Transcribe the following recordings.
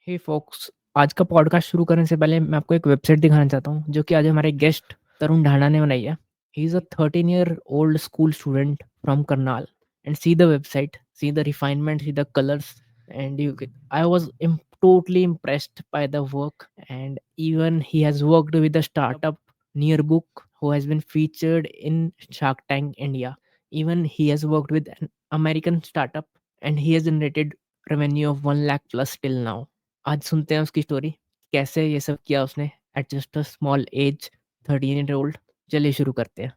हे focus, आज का podcast शुरू करने से पहले मैं आपको एक वेबसाइट दिखाना चाहता हूँ जो कि आज हमारे गेस्ट तरुण ढांडा ने बनाई है। He is a 13 year old school student from Karnal and see the website, see the refinement, see the colours and you I was totally impressed by the work. And even he has worked with a startup near book who has been featured in Shark Tank India. Even he has worked with an American startup and he has generated revenue of 1 lakh plus till now. आज सुनते हैं उसकी story, कैसे ये सब किया उसने at just a small age, 13 year old. चलिए शुरू करते हैं।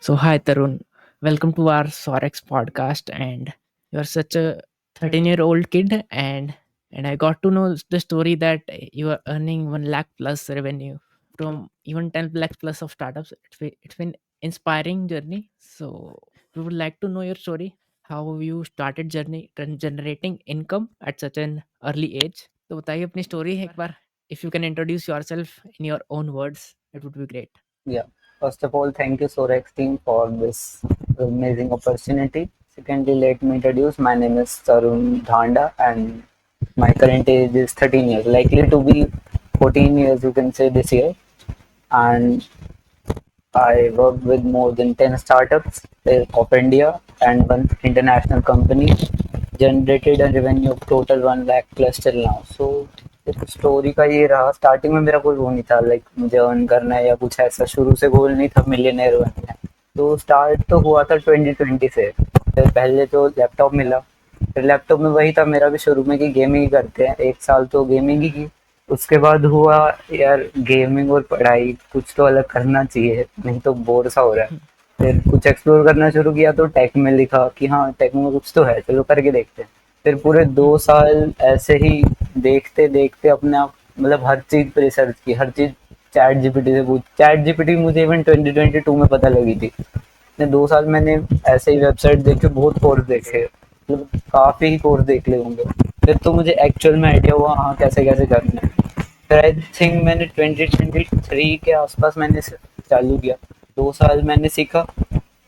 So hi Tarun, welcome to our Sorex podcast. And you're such a 13-year-old kid, and I got to know the story that you are earning 1 lakh plus revenue from even 10 lakh plus of startups. It's been inspiring journey. So we would like to know your story, how you started journey generating income at such an early age. तो बताइए अपनी story एक बार. If you can introduce yourself in your own words, it would be great. Yeah. First of all, thank you Sorex team for this amazing opportunity. Secondly, let me introduce. My name is Tarun Dhanda and my current age is 13 years, likely to be 14 years, you can say, this year. And I worked with more than 10 startups of India and one international company, generated a revenue of total 1 lakh plus till now. So story का ये रहा, starting में मेरा कोई वो नहीं था like मुझे अर्न करना है या कुछ ऐसा, शुरू से गोल नहीं था मिलियनेयर बनना है। तो स्टार्ट तो हुआ था 2020 से। फिर पहले तो लैपटॉप मिला, फिर लैपटॉप में वही था मेरा भी शुरू में कि गेमिंग ही करते हैं, एक साल तो गेमिंग ही की। उसके बाद हुआ यार गेमिंग और पढ़ाई कुछ तो अलग करना चाहिए, नहीं तो बोर सा हो रहा है। फिर कुछ एक्सप्लोर करना शुरू किया तो टेक में लिखा कि हाँ टेक में कुछ तो है, चलो करके देखते हैं। फिर पूरे 2 साल ऐसे ही देखते देखते अपने आप मतलब हर चीज पे रिसर्च की, हर चीज चैट जीपीटी से पूछ। चैट जीपीटी मुझे इवन 2022 में पता लगी थी। ने 2 साल मैंने ऐसे ही वेबसाइट देखे, बहुत कोर्स देखे, मतलब काफी ही कोर्स देख ले होंगे। फिर तो मुझे एक्चुअल में आइडिया हुआ हाँ कैसे कैसे करना है। फिर आई थिंक मैंने 2023 के आसपास मैंने इसे चालू किया। 2 साल मैंने सीखा।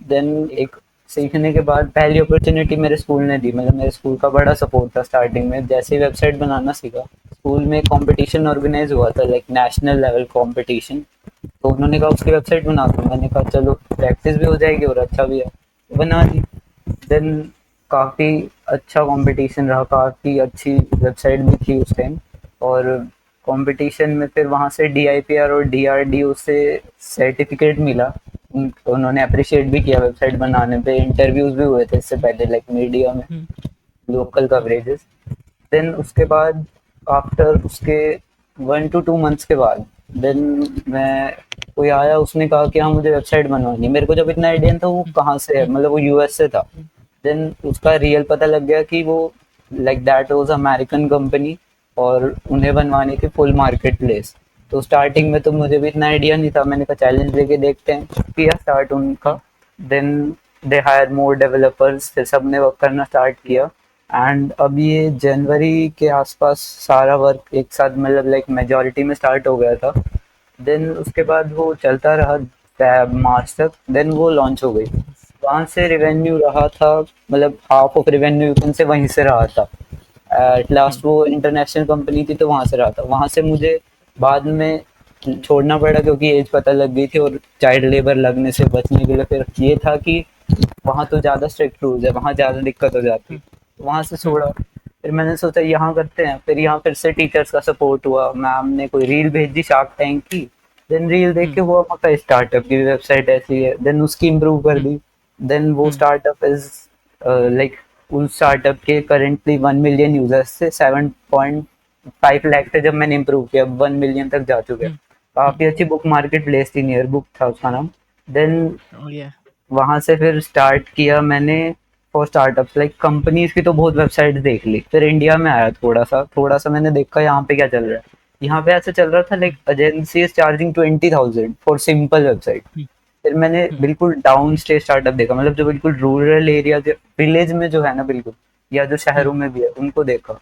देन एक सीखने के बाद पहली अपॉर्चुनिटी मेरे स्कूल ने दी, मतलब मेरे स्कूल का बड़ा सपोर्ट था स्टार्टिंग में। जैसे ही वेबसाइट बनाना सीखा, स्कूल में कंपटीशन ऑर्गेनाइज हुआ था लाइक नेशनल लेवल कंपटीशन। तो उन्होंने कहा उसकी वेबसाइट बना दो, मैंने कहा चलो प्रैक्टिस भी हो जाएगी और अच्छा भी है, तो बना दी। देन काफ़ी अच्छा कंपटीशन रहा, काफ़ी अच्छी वेबसाइट भी थी उस टाइम। और कंपटीशन में फिर वहाँ से DIPR और DRDO से सर्टिफिकेट मिला। उन्होंने अप्रिशिएट भी किया वेबसाइट बनाने पे, इंटरव्यूज भी हुए थे इससे पहले लाइक मीडिया में, लोकल कवरेजेस। देन उसके बाद आफ्टर उसके 1 to 2 months के बाद देन मैं कोई आया, उसने कहा कि हाँ मुझे वेबसाइट बनवानी है। मेरे को जब इतना आइडिया नहीं था वो कहाँ से है, मतलब वो US से था। देन उसका रियल पता लग गया कि वो like that was American company और उन्हें बनवानी थी फुल मार्केट प्लेस। तो स्टार्टिंग में तो मुझे भी इतना आइडिया नहीं था, मैंने कहा चैलेंज लेके देखते हैं, किया स्टार्ट उनका। Then they hire more developers, फिर सब ने वर्क करना स्टार्ट किया। एंड अब ये जनवरी के आसपास सारा वर्क एक साथ मतलब लाइक मेजोरिटी में स्टार्ट हो गया था। देन उसके बाद वो चलता रहा फैब मार्च तक, देन वो लॉन्च हो गई। वहाँ से रिवेन्यू रहा था, मतलब हाफ ऑफ रिवेन्यू से वहीं से रहा था। एट लास्ट वो इंटरनेशनल कंपनी थी तो वहाँ से रहा था। वहाँ से मुझे बाद में छोड़ना पड़ा क्योंकि एज पता लग गई थी और चाइल्ड लेबर लगने से बचने के लिए फिर ये था कि वहाँ तो ज़्यादा स्ट्रिक्ट रूल्स है, वहाँ ज़्यादा दिक्कत हो जाती। वहाँ से छोड़ा। फिर मैंने सोचा यहाँ करते हैं, फिर यहाँ फिर से टीचर्स का सपोर्ट हुआ, मैम ने कोई रील भेज दी शार्क टैंक की। देन रील देख के हुआ मका स्टार्टअप की वेबसाइट ऐसी है, देन उसकी इम्प्रूव कर दी। देन वो स्टार्टअप इज लाइक उस स्टार्टअप के करेंटली 1 मिलियन यूजर्स से 7.5 लाख थे, जब मैंने इम्प्रूव किया 1 मिलियन तक जा चुके हैं। काफी अच्छी बुक मार्केट प्लेस थी, नियर बुक था उसका नाम। देन वहां से फिर स्टार्ट किया मैंने फॉर स्टार्टअप्स लाइक कंपनीज की तो बहुत वेबसाइट देख ली। फिर इंडिया में आया, थोड़ा सा मैंने देखा यहाँ पे क्या चल रहा है। यहाँ पे ऐसा चल रहा था like agency is charging 20,000 for simple website. फिर मैंने बिल्कुल डाउन स्टे स्टार्टअप देखा, मतलब जो बिल्कुल रूरल एरिया के विलेज में जो है ना बिल्कुल, या जो शहरों में भी है उनको देखा।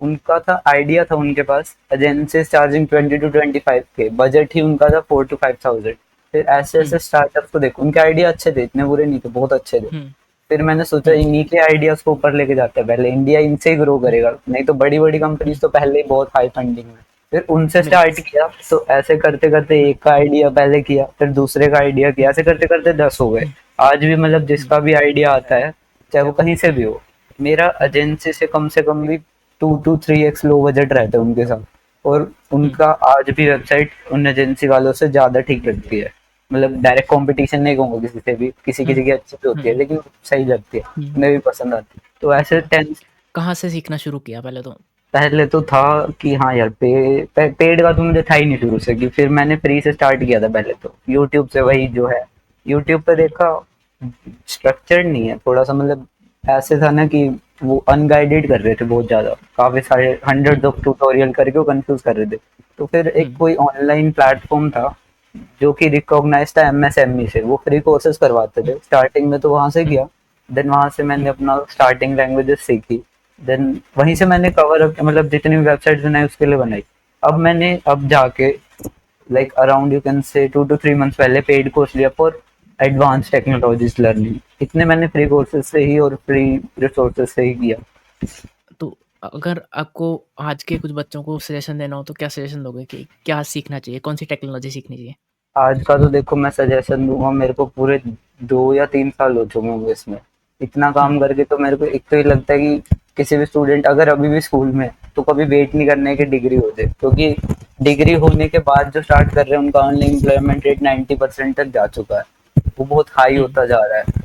उनका था आइडिया था उनके पास, एजेंसी चार्जिंग 20 to 25 के, बजट ही उनका था 4 to 5,000। फिर ऐसे हुँ, ऐसे स्टार्टअप को देखो, उनके आइडिया अच्छे थे, इतने बुरे नहीं थे, बहुत अच्छे थे। हुँ, फिर मैंने सोचा हुँ, इन्हीं के आइडियाज को ऊपर लेके जाते हैं, पहले इंडिया इनसे ही ग्रो हुँ, करेगा, नहीं तो बड़ी बड़ी हुँ, कंपनीज तो पहले ही बहुत हाई फंडिंग में। फिर उनसे बिल्कुल। स्टार्ट किया, तो ऐसे करते करते हुँ, एक का आइडिया पहले किया, फिर दूसरे का आइडिया किया, हुँ, ऐसे करते करते 10 हो गए। हुँ, आज भी मतलब हुँ, जिसका भी आइडिया आता है, चाहे वो कहीं से भी हुँ, हो, मेरा हुँ, एजेंसी से कम भी 2 to 3x लो बजट रहता है उनके साथ। और हुँ, उनका आज भी वेबसाइट उन एजेंसी वालों से ज्यादा ठीक लगती है। मतलब डायरेक्ट कंपटीशन नहीं कहूंगा किसी से भी, किसी हुँ, किसी की अच्छी भी होती है, हुँ, लेकिन सही लगती है, हुँ, उन्हें भी पसंद आती है। तो ऐसे अच्छा। 10 कहाँ से सीखना शुरू किया पहले तो? पहले तो था कि हाँ यार पेड का तो मुझे था ही नहीं शुरू से, कि फिर मैंने फ्री से स्टार्ट किया था पहले तो यूट्यूब से, हुँ, वही जो है यूट्यूब पे हुँ, देखा। स्ट्रक्चर्ड नहीं है थोड़ा सा, मतलब ऐसे था ना कि वो अनगाइडेड कर रहे थे बहुत ज्यादा, काफी सारे हुँ, हंड्रेड ऑफ ट्यूटोरियल करके वो कंफ्यूज कर रहे थे। तो फिर एक हुँ, कोई ऑनलाइन प्लेटफॉर्म था जो कि रिकॉग्नाइज था एमएसएमई से, वो फ्री कोर्सेज करवाते हुँ, थे, स्टार्टिंग में तो वहां से हुँ, किया। देन वहां से मैंने हुँ, अपना स्टार्टिंग लैंग्वेजेस सीखी। देन वहीं से हुँ, मैंने कवर अप, मतलब जितनी भी वेबसाइट बनाई उसके लिए बनाई। अब जाके like around you can say 2 to 3 months पहले पेड कोर्स लिया फॉर एडवांस टेक्नोलॉजीज लर्निंग। इतने मैंने फ्री कोर्सेज से ही और फ्री रिसोर्सेज से ही किया। तो अगर आपको आज के कुछ बच्चों को सजेशन देना हो तो क्या सजेशन दोगे कि क्या सीखना चाहिए? कौन-सी टेक्नोलॉजी सीखनी चाहिए? आज का तो देखो मैं सजेशन दूंगा, मेरे को पूरे 2 या 3 साल हो चुके होंगे इसमें। इतना हुँ, काम करके तो मेरे को एक तो ये लगता है कि किसी भी स्टूडेंट अगर अभी भी स्कूल में है, तो कभी वेट नहीं करना है कि डिग्री हो जाए, क्योंकि डिग्री होने के बाद जो स्टार्ट कर रहे हैं उनका अनएम्प्लॉयमेंट रेट 90% तक जा चुका है, वो बहुत हाई हुँ, होता जा रहा है।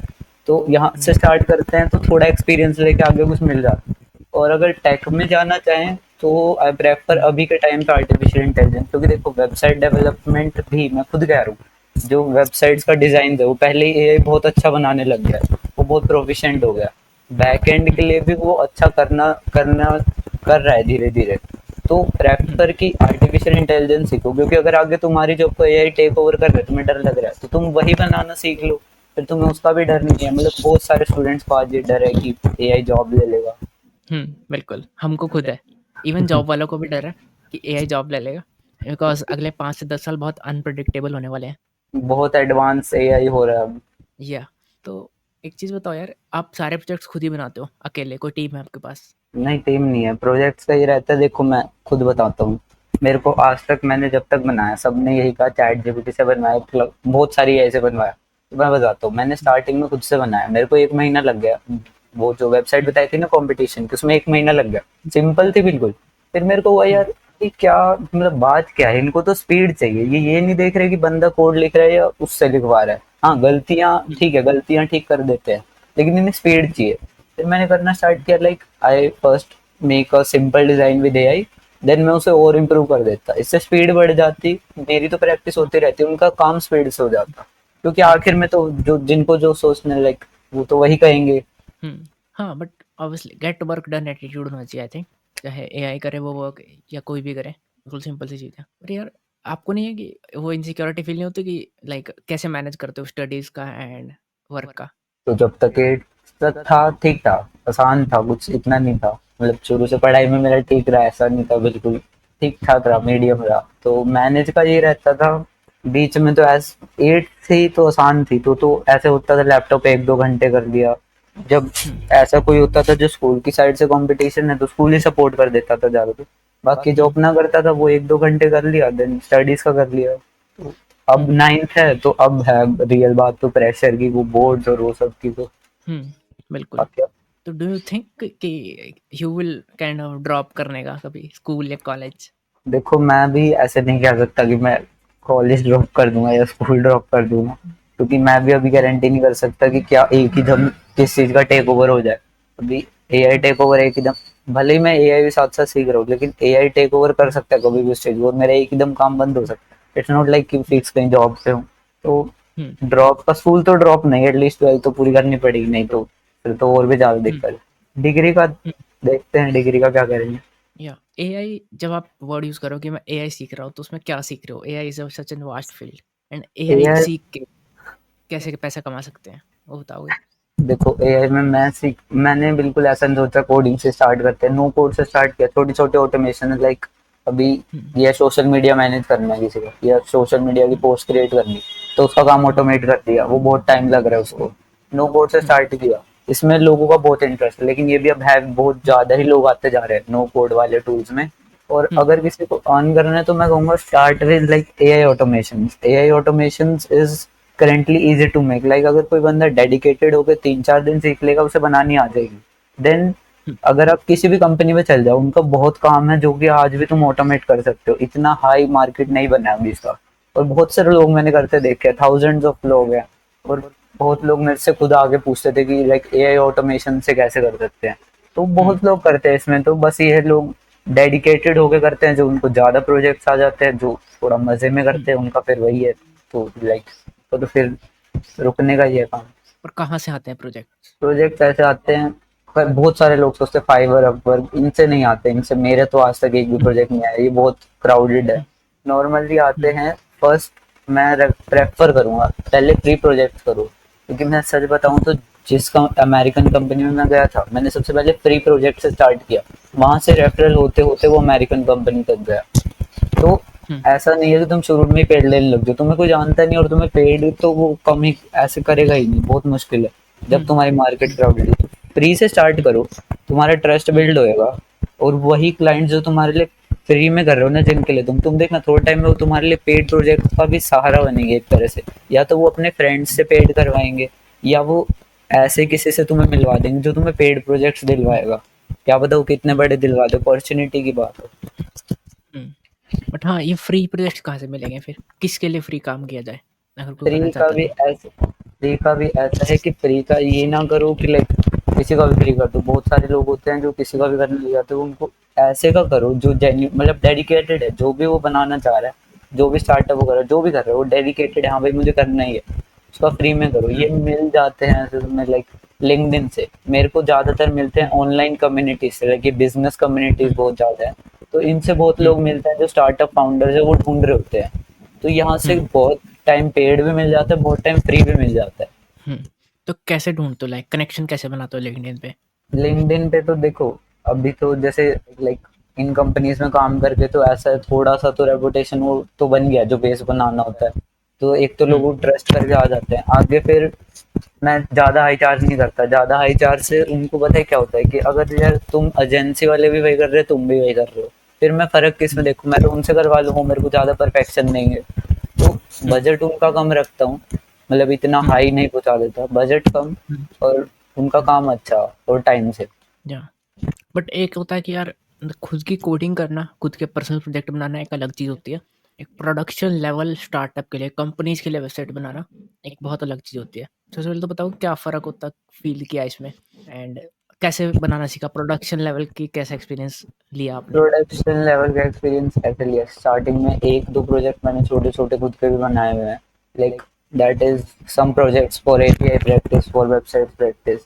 तो यहाँ हुँ, से स्टार्ट करते हैं तो थोड़ा एक्सपीरियंस लेके आगे कुछ मिल जाता है। और अगर टेक में जाना चाहें तो आई प्रेफर हुँ, अभी के टाइम पे आर्टिफिशियल इंटेलिजेंस, क्योंकि देखो वेबसाइट डेवलपमेंट भी मैं खुद कह रहा हूँ, जो वेबसाइट्स का डिजाइन है वो पहले ही एआई बहुत अच्छा बनाने लग गया है, वो बहुत प्रोफिशिएंट हुँ, हो गया। बैक एंड के हुँ, लिए भी वो अच्छा करना करना कर रहा है धीरे धीरे। तो हुँ, प्रेफर की आर्टिफिशियल इंटेलिजेंस सीखो, क्योंकि अगर आगे तुम्हारी जॉब को एआई टेक ओवर कर रहा है, तुम्हें डर लग रहा है, तो तुम वही बनाना सीख लो, फिर तुम्हें उसका भी डर नहीं है। मतलब बहुत सारे स्टूडेंट्स को आज ये डर है कि एआई जॉब ले लेगा। हुँ, बिल्कुल, हमको खुद है। इवन जॉब वालों को भी डर है कि एआई जॉब ले लेगा बिकॉज़ अगले 5 से 10 साल बहुत अनप्रेडिक्टेबल होने वाले हैं। बहुत एडवांस एआई हो रहा है अब। या तो एक चीज़ बताओ यार, आप सारे प्रोजेक्ट्स खुद ही बनाते हो अकेले, कोई टीम है आपके पास? नहीं, टीम नहीं है, प्रोजेक्ट्स का ही रहता है। देखो मैं खुद बताता हूँ, मेरे को आज तक मैंने जब तक बनाया सबने यही कहा चैट जीपीटी से बनवाया, मतलब बहुत सारी ऐसे बनवाया। तो मैं बताता हूँ, मैंने हुँ, स्टार्टिंग में खुद से बनाया, मेरे को 1 महीना लग गया। वो जो वेबसाइट हुँ, बताई थी ना कंपटीशन की, उसमें 1 महीना लग गया। सिंपल थी बिल्कुल। फिर मेरे को हुआ हुँ, यार कि क्या, मतलब बात क्या है, इनको तो स्पीड चाहिए, ये नहीं देख रहे कि बंदा कोड लिख रहा है या उससे लिखवा रहा है। हाँ गलतियां हुँ, ठीक है, गलतियां ठीक कर देते हैं, लेकिन इन्हें स्पीड चाहिए। फिर मैंने करना स्टार्ट किया, like I first make a simple design with AI, then मैं उसे और इम्प्रूव कर देता, इससे स्पीड बढ़ जाती, मेरी तो प्रैक्टिस हुँ, होती रहती, उनका काम स्पीड से हो जाता। क्योंकि हुँ, आखिर में तो जो जिनको जो सोचने, लाइक वो तो वही कहेंगे। हुँ। हाँ, but obviously get work done attitude होना चाहिए आई थिंक। चाहे एआई करे वो वर्क या कोई भी करे, बिल्कुल सिंपल सी चीज़ है। पर यार आपको नहीं है कि वो इनसिक्योरिटी फील नहीं होती कि लाइक कैसे मैनेज करते हो स्टडीज़ का एंड वर्क का? तो जब तक ये तक था ठीक था, आसान था, कुछ इतना नहीं था। मतलब शुरू से पढ़ाई में मेरा ठीक रहा, ऐसा नहीं था, बिल्कुल ठीक ठाक रहा, हुँ, मीडियम रहा। तो मैनेज का ये रहता था। बीच में तो एस एट थी तो आसान थी, तो ऐसे होता था लैपटॉप पे 1 2 घंटे कर लिया। जब हुँ, ऐसा कोई होता था जो स्कूल की साइड से कंपटीशन है, तो स्कूल ही सपोर्ट कर देता था ज्यादातर। बाकी जो हुँ, अपना करता था वो 1 2 घंटे कर लिया, देन स्टडीज का कर लिया। तो अब हुँ, 9th है तो अब है रियल बात, तो प्रेशर की, वो बोर्ड्स और वो सब की तो हुँ, बिल्कुल। बाकी। तो डू यू थिंक कि you will kind of drop करने का कभी स्कूल या कॉलेज? देखो मैं भी ऐसे नहीं कह सकता कि मैं कॉलेज ड्रॉप कर दूंगा या स्कूल ड्रॉप कर दूंगा, क्योंकि मैं भी अभी हुँ, गारंटी नहीं कर सकता कि क्या एक ही दम किस चीज का टेक ओवर हो जाए। अभी एआई हुँ, टेक ओवर एक ही दम, भले ही मैं एआई भी साथ साथ सीख रहा हूँ, लेकिन एआई टेक ओवर कर सकता है कभी भी स्टेज और मेरा एक ही दम काम बंद हो सकता है। इट्स नॉट लाइक कि फिक्स कहीं जॉब पे हूँ। तो हुँ, ड्रॉप का स्कूल तो ड्रॉप नहीं, एटलीस्ट 12 तो पूरी करनी पड़ेगी, नहीं तो फिर तो और भी ज्यादा हुँ, दिक्कत है। डिग्री का हुँ। देखते हैं, डिग्री का क्या करेंगे। या एआई जब आप वर्ड यूज़ करो कि मैं एआई सीख रहा हूँ, तो उसमें क्या सीख रहे हो? AI is such an vast field and AI AI सीख के कैसे पैसा कमा सकते हैं? वो बताओगे? देखो एआई में मैंने बिल्कुल ऐसा नहीं सोचा कोडिंग से स्टार्ट करते हैं, नो कोड से स्टार्ट किया, छोटे छोटे ऑटोमेशन लाइक अभी हुँ, ये सोशल मीडिया मैनेज करना है किसी को, या सोशल मीडिया की हुँ, पोस्ट क्रिएट करनी, तो उसका काम ऑटोमेट कर दिया, वो बहुत टाइम लग रहा है उसको, नो कोड से हुँ, स्टार्ट किया। इसमें लोगों का बहुत इंटरेस्ट है, लेकिन ये भी अब है, बहुत ज्यादा ही लोग आते जा रहे हैं नो कोड वाले टूल्स में। और हुँ, अगर किसी को अर्न करना है तो मैं कहूँगा start with like AI automation. AI automation is currently easy to make, like अगर कोई बंदा डेडिकेटेड होकर 3-4 दिन सीख लेगा, उसे बनानी आ जाएगी। देन हुँ, अगर आप किसी भी कंपनी में चल जाओ, उनका बहुत काम है जो कि आज भी तुम ऑटोमेट कर सकते हो, इतना हाई मार्केट नहीं बना है अभी इसका। और बहुत सारे लोग मैंने करते देखे, थाउजेंड्स ऑफ लोग हैं। और बहुत लोग मेरे से खुद आगे पूछते थे कि लाइक एआई ऑटोमेशन से कैसे कर सकते हैं। तो हुँ, बहुत लोग करते हैं इसमें, तो बस ये लोग डेडिकेटेड होके करते हैं, जो उनको ज्यादा प्रोजेक्ट्स आ जाते हैं, जो थोड़ा मजे में हुँ। करते हैं उनका फिर वही है। तो लाइक तो फिर रुकने का ही है काम। और कहाँ से आते हैं प्रोजेक्ट्स? प्रोजेक्ट ऐसे आते हैं, पर बहुत सारे लोग सोचते हैं फाइवर अपवर्क, इनसे नहीं आते, इनसे मेरे तो आज तक एक भी हुँ, प्रोजेक्ट नहीं आया, ये बहुत क्राउडेड है। हुँ, नॉर्मली आते हुँ, हैं फर्स्ट, मैं प्रेफर करूंगा पहले फ्री प्रोजेक्ट करो, क्योंकि मैं सच बताऊं तो जिस अमेरिकन कंपनी में मैं गया था, मैंने सबसे पहले फ्री प्रोजेक्ट से स्टार्ट किया, वहां से रेफरल होते होते वो अमेरिकन कंपनी तक गया। तो हुँ, ऐसा नहीं है कि तुम शुरू में ही पेड लेने लग जाओ, तुम्हें कोई जानता नहीं और तुम्हें पेड तो वो कम ही ऐसे करेगा ही नहीं, बहुत मुश्किल है जब हुँ, तुम्हारी मार्केट हुँ, क्राउडेड है। फ्री से स्टार्ट करो, तुम्हारा ट्रस्ट हुँ, बिल्ड होएगा, और वही क्लाइंट जो तुम्हारे लिए फ्री में कर रहे हो ना, जिनके लिए तुम देखना थोड़े टाइम में वो तुम्हारे लिए पेड प्रोजेक्ट का भी सहारा बनेंगे एक तरह से। या तो वो अपने फ्रेंड्स से पेड करवाएंगे, या वो ऐसे किसी से तुम्हें मिलवा देंगे जो तुम्हें पेड प्रोजेक्ट्स दिलवाएगा। क्या बताओ कितने हुँ, बड़े दिलवा दो, अपॉर्चुनिटी की बात है। हुँ। बट हाँ, ये फ्री प्रोजेक्ट्स कहाँ से मिलेंगे फिर? किसके लिए फ्री काम किया जाए? अगर कोई करना फ्री का चाहता है भी तो? ऐसे फ्री का भी ऐसा है कि फ्री का ये ना करो कि लाइक किसी का भी फ्री कर दो। बहुत सारे लोग होते हैं जो किसी का भी करने लग जाते हैं, उनको ऐसे का करो जो जेन्यू मतलब डेडिकेटेड है, जो भी वो बनाना चाह रहा है, जो भी स्टार्टअप वो कर रहा है, जो भी कर रहा है वो डेडिकेटेड है, हाँ भाई मुझे करना ही है, उसका फ्री में करो। हुँ, ये मिल जाते हैं ऐसे में लाइक लिंक्डइन से मेरे को ज्यादातर मिलते हैं, हुँ, ऑनलाइन कम्युनिटी से, लाइक ये बिजनेस कम्युनिटीज हुँ, बहुत ज्यादा है। तो इनसे बहुत हुँ, लोग मिलते हैं जो स्टार्टअप फाउंडर्स है, वो ढूंढ रहे होते हैं। तो यहाँ से हुँ, बहुत टाइम पेड भी मिल जाता है, बहुत टाइम फ्री भी मिल जाता है। हुँ। तो कैसे ढूँढते हो, लाइक कनेक्शन कैसे बनाते हो लिंक्डइन पे? लिंक्डइन पे तो देखो, अभी तो जैसे लाइक इन कंपनीज में काम करके तो ऐसा है, थोड़ा सा तो रेपुटेशन वो तो बन गया जो बेस बनाना होता है। तो एक तो हुँ, लोग ट्रस्ट करके आ जाते हैं आगे। फिर मैं ज़्यादा हाई चार्ज नहीं करता, ज़्यादा हाई चार्ज से उनको पता है क्या होता है कि अगर यार तुम एजेंसी वाले भी वही कर रहे हो, तुम भी वही कर रहे हो, फिर मैं फ़र्क किस में हुँ, देखूँ, मैं तो उनसे करवा लूँ, मेरे को ज़्यादा परफेक्शन नहीं है। तो हुँ, बजट उनका कम रखता हूँ, मतलब इतना हुँ, हाई नहीं पहुँचा देता, बजट कम हुँ, और उनका हुँ, काम अच्छा और टाइम से। या बट एक होता है कि यार खुद की कोडिंग करना, खुद के पर्सनल प्रोजेक्ट बनाना एक अलग चीज़ होती है। एक प्रोडक्शन लेवल स्टार्टअप के लिए, कंपनीज़ के लिए वेबसाइट बनाना एक बहुत अलग चीज़ होती है। सबसे पहले तो बताओ क्या फ़र्क होता है, फ़ील किया इसमें एंड कैसे बनाना सीखा? प्रोडक्शन लेवल की कैसा एक्सपीरियंस लिया आपने? प्रोडक्शन लेवल का एक्सपीरियंस ऐसे लिया, स्टार्टिंग में एक दो प्रोजेक्ट मैंने छोटे छोटे खुद के भी बनाए हुए हैं, like that is some projects for API practice, for website practice.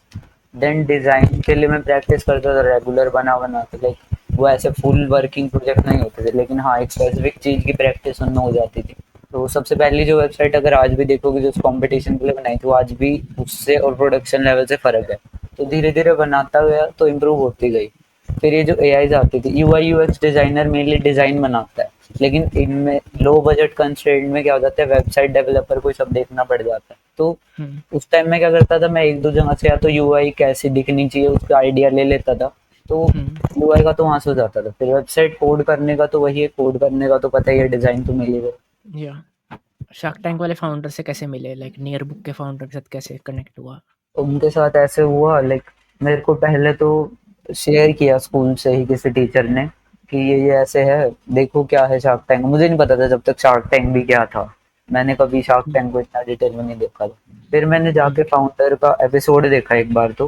Then design के लिए मैं प्रैक्टिस करता था रेगुलर बना बना के, लाइक वो ऐसे फुल वर्किंग प्रोजेक्ट नहीं होते थे, लेकिन हाँ एक स्पेसिफिक चीज की प्रैक्टिस उनमें हो जाती थी। तो सबसे पहली जो वेबसाइट अगर आज भी देखोगे जो कंपटीशन के लिए बनाई थी, वो आज भी उससे और प्रोडक्शन लेवल से फर्क है। तो धीरे धीरे बनाता गया तो इम्प्रूव होती गई। फिर ये जो एआईज आती थी, UI UX designer mainly design बनाता है, लेकिन इनमें लो बजट कंस्ट्रेंट में क्या हो जाता है, वेबसाइट डेवलपर को सब देखना पड़ जाता है। तो हुँ, उस टाइम में क्या करता था, मैं एक दो जगह से या तो यूआई कैसी दिखनी चाहिए उसका आइडिया ले लेता था, तो हुँ, यूआई का तो वहां से हो जाता था। फिर वेबसाइट कोड करने का तो वही है, कोड करने का तो पता ही है, डिजाइन तो मिलेगा। या शार्क टैंक वाले फाउंडर से कैसे मिले? लाइक नियर बुक के फाउंडर के साथ कैसे कनेक्ट हुआ? उनके साथ ऐसे हुआ लाइक, मेरे को पहले तो शेयर किया स्कूल से ही किसी टीचर ने कि ये ऐसे है, देखो क्या है शार्क टैंक। मुझे नहीं पता था जब तक शार्क टैंक भी क्या था, मैंने कभी शार्क हुँ, टैंक को इतना डिटेल में नहीं देखा था। फिर मैंने हुँ, जाके फाउंडर का एपिसोड देखा एक बार, तो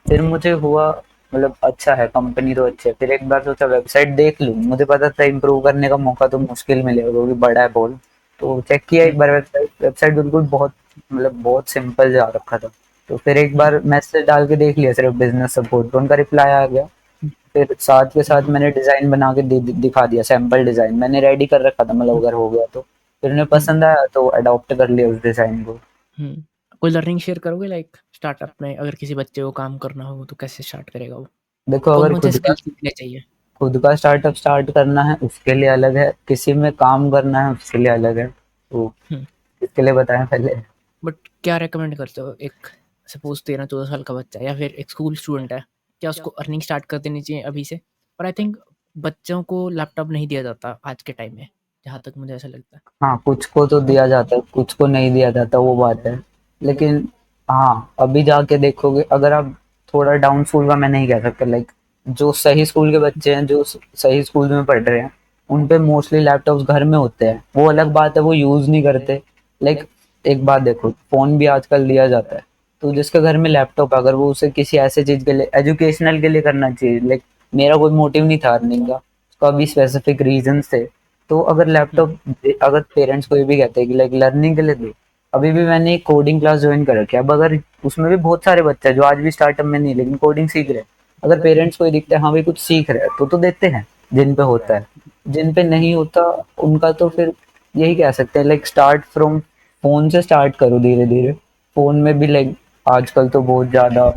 फिर मुझे हुआ मतलब अच्छा है, कंपनी तो अच्छी है। फिर एक बार सोचा वेबसाइट देख लूँ, मुझे पता था इम्प्रूव करने का मौका तो मुश्किल मिलेगा क्योंकि बड़ा है बोल। तो चेक किया हुँ, एक बार, वेबसाइट वेबसाइट बिल्कुल बहुत मतलब बहुत सिंपल जा रखा था। तो फिर एक हुँ, बार मैसेज डाल के देख लिया सिर्फ बिजनेस सपोर्ट, तो उनका रिप्लाई आ गया। हुँ, फिर साथ के हुँ, साथ मैंने डिजाइन बना के दिखा दिया, सैंपल डिजाइन मैंने रेडी कर रखा था, मतलब हुँ, अगर हो गया तो। फिर उन्हें हुँ, पसंद आया तो अडॉप्ट कर लिया उस डिजाइन को। हुँ। कोई लर्निंग शेयर करोगे, लाइक स्टार्टअप में अगर किसी बच्चे को काम करना हो तो कैसे स्टार्ट करेगा वो? देखो अगर कौन-कौन से खुद का स्किल सीखने चाहिए? खुद का स्टार्टअप स्टार्ट करना है उसके लिए अलग है, किसी में काम करना है उसके लिए अलग है। तो हुँ। इसके लिए बताएं पहले। बट क्या रिकमेंड करते हो एक सपोज़ 13-14 साल का बच्चा है या फिर एक स्कूल स्टूडेंट है, क्या उसको अर्निंग स्टार्ट कर देनी चाहिए अभी से? और आई थिंक बच्चों को लैपटॉप नहीं दिया जाता आज के टाइम में, जहाँ तक मुझे ऐसा लगता है। हाँ, कुछ को तो दिया जाता है, कुछ को नहीं दिया जाता, वो बात है। लेकिन हाँ, अभी जाके देखोगे, अगर आप थोड़ा डाउन स्कूल का मैं नहीं कह सकता, लाइक जो सही स्कूल के बच्चे हैं, जो सही स्कूल में पढ़ रहे हैं, उन पे मोस्टली लैपटॉप्स घर में होते हैं। वो अलग बात है, वो यूज नहीं करते। लाइक एक बात देखो, फोन भी आजकल दिया जाता है, तो जिसके घर में लैपटॉप, अगर वो उसे किसी ऐसे चीज के लिए, एजुकेशनल के लिए करना चाहिए। लाइक मेरा कोई मोटिव नहीं था अर्निंग का, उसका भी स्पेसिफिक रीजन थे। तो अगर हुँ, लैपटॉप, अगर पेरेंट्स को ये भी कहते हैं कि लाइक लर्निंग के लिए दो। अभी भी मैंने एक कोडिंग क्लास ज्वाइन कर रखी है। अब अगर उसमें भी बहुत सारे बच्चे हैं जो आज भी स्टार्टअप में नहीं, लेकिन कोडिंग सीख रहे हैं। अगर पेरेंट्स को ये दिखता है हाँ भाई कुछ सीख रहे हैं, तो देते हैं। जिन पे होता है, जिन पे नहीं होता, उनका तो फिर यही कह सकते हैं, लाइक स्टार्ट फ्रॉम फोन से स्टार्ट करो धीरे धीरे। फोन में भी लाइक आजकल तो बहुत ज्यादा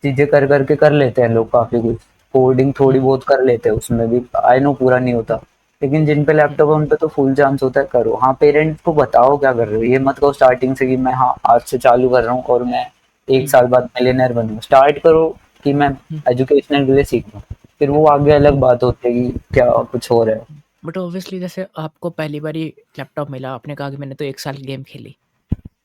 चीजें कर करके कर लेते हैं लोग, काफी कुछ कोडिंग थोड़ी हुँ, बहुत कर लेते हैं उसमें भी, आई नो पूरा नहीं होता। लेकिन जिन पे हुँ, लैपटॉप है उन पे तो फुल चांस होता है, करो। हाँ, पेरेंट्स को बताओ क्या कर रहे हो, ये मत कहो स्टार्टिंग से कि मैं हाँ आज से चालू कर रहा हूँ और मैं एक हुँ, साल बाद मिलियनर बनूँ। स्टार्ट करो कि मैं हुँ। एजुकेशनल के लिए सीख रहा हूँ, फिर वो आगे अलग बात होती है कि क्या कुछ हो रहा है। बट ऑब्वियसली जैसे आपको पहली बारी लैपटॉप मिला, आपने कहा कि मैंने तो 1 साल गेम खेली।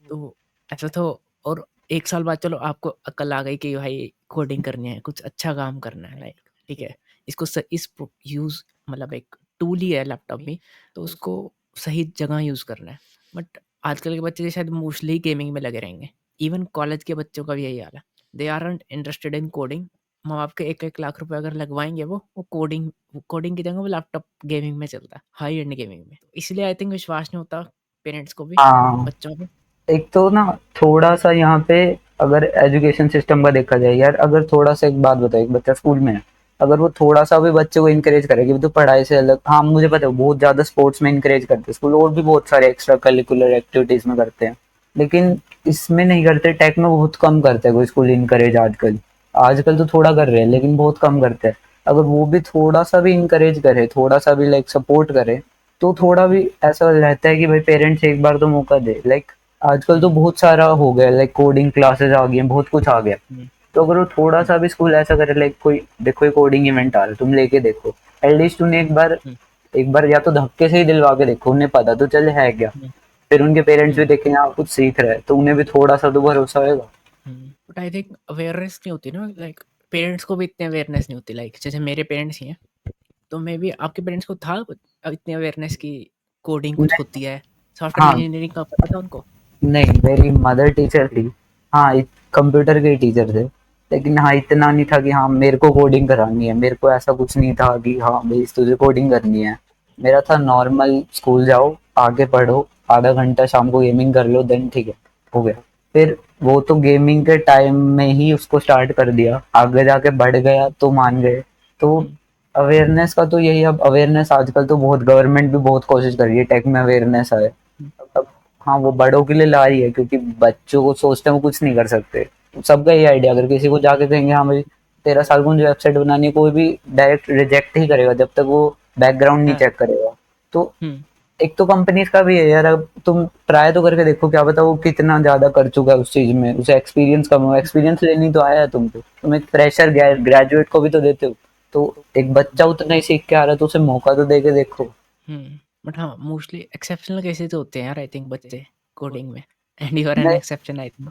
तो ऐसा तो और 1 साल बाद चलो आपको अक्ल आ गई कि भाई कोडिंग करनी है, कुछ अच्छा काम करना है लाइक ठीक है। इसको इस यूज़ मतलब एक टूल ही है लैपटॉप भी, तो उसको सही जगह यूज़ करना है। बट आजकल के बच्चे शायद मोस्टली गेमिंग में लगे रहेंगे। इवन कॉलेज के बच्चों का भी यही हाल है। They aren't interested in coding. माँ-बाप के 1-1 लाख रुपए अगर लगवाएँगे वो कोडिंग की जगह वो लैपटॉप गेमिंग में चलता है, हाई एंड गेमिंग में। इसलिए आई थिंक विश्वास नहीं होता पेरेंट्स को भी, हाँ, बच्चों पे। एक तो ना थोड़ा सा यहाँ पे, अगर एजुकेशन सिस्टम का देखा जाए यार, अगर थोड़ा सा, एक बात बताओ, एक बच्चा स्कूल में है, अगर वो थोड़ा सा भी बच्चे को इंकरेज करे कि तो पढ़ाई से अलग, हाँ मुझे पता है बहुत ज्यादा स्पोर्ट्स में इंकरेज करते हैं स्कूल, और भी बहुत सारे एक्स्ट्रा करिकुलर एक्टिविटीज में करते हैं, लेकिन इसमें नहीं करते। टेक में बहुत कम करते हैं कोई स्कूल इंकरेज आजकल। आजकल तो थोड़ा कर रहे हैं लेकिन बहुत कम करते हैं। अगर वो भी थोड़ा सा भी इंकरेज करे, थोड़ा सा भी लाइक सपोर्ट करे, तो थोड़ा भी ऐसा रहता है कि भाई पेरेंट्स एक बार तो मौका दे। लाइक आजकल तो हुँ, बहुत सारा हो गया, लाइक कोडिंग क्लासेस आ गई हैं, बहुत कुछ आ गया। हुँ, तो अगर वो थोड़ा हुँ, सा भी स्कूल ऐसा करे, लाइक कोई देखो ये कोडिंग इवेंट आ रहा है, तुम लेके देखो, एटलीस्ट उन्हें हुँ, एक बार या तो धक्के से ही दिलवा के देखो, उन्हें पता तो चले है क्या। हुँ, फिर उनके पेरेंट्स भी हुँ, देखेंगे हाँ कुछ सीख रहे हैं, तो उन्हें भी थोड़ा सा तो भरोसा होगा। हुँ। बट आई थिंक अवेयरनेस नहीं होती ना लाइक पेरेंट्स को भी इतनी अवेयरनेस नहीं होती लाइक जैसे मेरे पेरेंट्स ही हैं, तो मेबी आपके पेरेंट्स को था इतनी अवेयरनेस कि कोडिंग कुछ नहीं, होती है, सॉफ्टवेयर हाँ, इंजीनियरिंग का पता था उनको? नहीं मेरी मदर टीचर थी। हाँ, कंप्यूटर के टीचर थे। लेकिन हाँ इतना नहीं था कि हाँ मेरे को कोडिंग करानी है, मेरे को ऐसा कुछ नहीं था कि हाँ भाई तुझे कोडिंग करनी है। मेरा था नॉर्मल, स्कूल जाओ, आगे पढ़ो, आधा घंटा शाम को गेमिंग कर लो, देन ठीक है, हो गया। फिर वो तो गेमिंग के टाइम में ही उसको स्टार्ट कर दिया, आगे जाके बढ़ गया तो मान गए। तो हुँ, अवेयरनेस का तो यही, अब अवेयरनेस आजकल तो बहुत, गवर्नमेंट भी बहुत कोशिश कर रही है टेक में अवेयरनेस आए। हुँ, अब हाँ वो बड़ों के लिए ला रही है, क्योंकि बच्चों को सोचते हैं वो कुछ नहीं कर सकते। सबका ये आइडिया, अगर किसी को जाके कहेंगे हाँ भाई 13 साल को मुझे वेबसाइट बनानी है, कोई भी डायरेक्ट रिजेक्ट ही करेगा जब तक वो बैकग्राउंड नहीं हाँ, चेक करेगा। तो हुँ, एक तो कंपनीज का भी है यार, अब तुम ट्राई तो करके देखो, क्या पता वो कितना ज्यादा कर चुका है उस चीज में, उसे एक्सपीरियंस कम हो, एक्सपीरियंस लेनी तो आया है तुमको, तुम एक फ्रेशर ग्रेजुएट को भी तो देते हो। तो एक बच्चा उतना ही सीख के आ रहा है, तो उसे मौका तो दे के देखो। हुँ। बट हाँ, मोस्टली एक्सेप्शनल केसेज़ तो होते हैं यार आई थिंक बच्चे कोडिंग में एंड यू आर एन नहीं, एक्सेप्शन आई थिंक।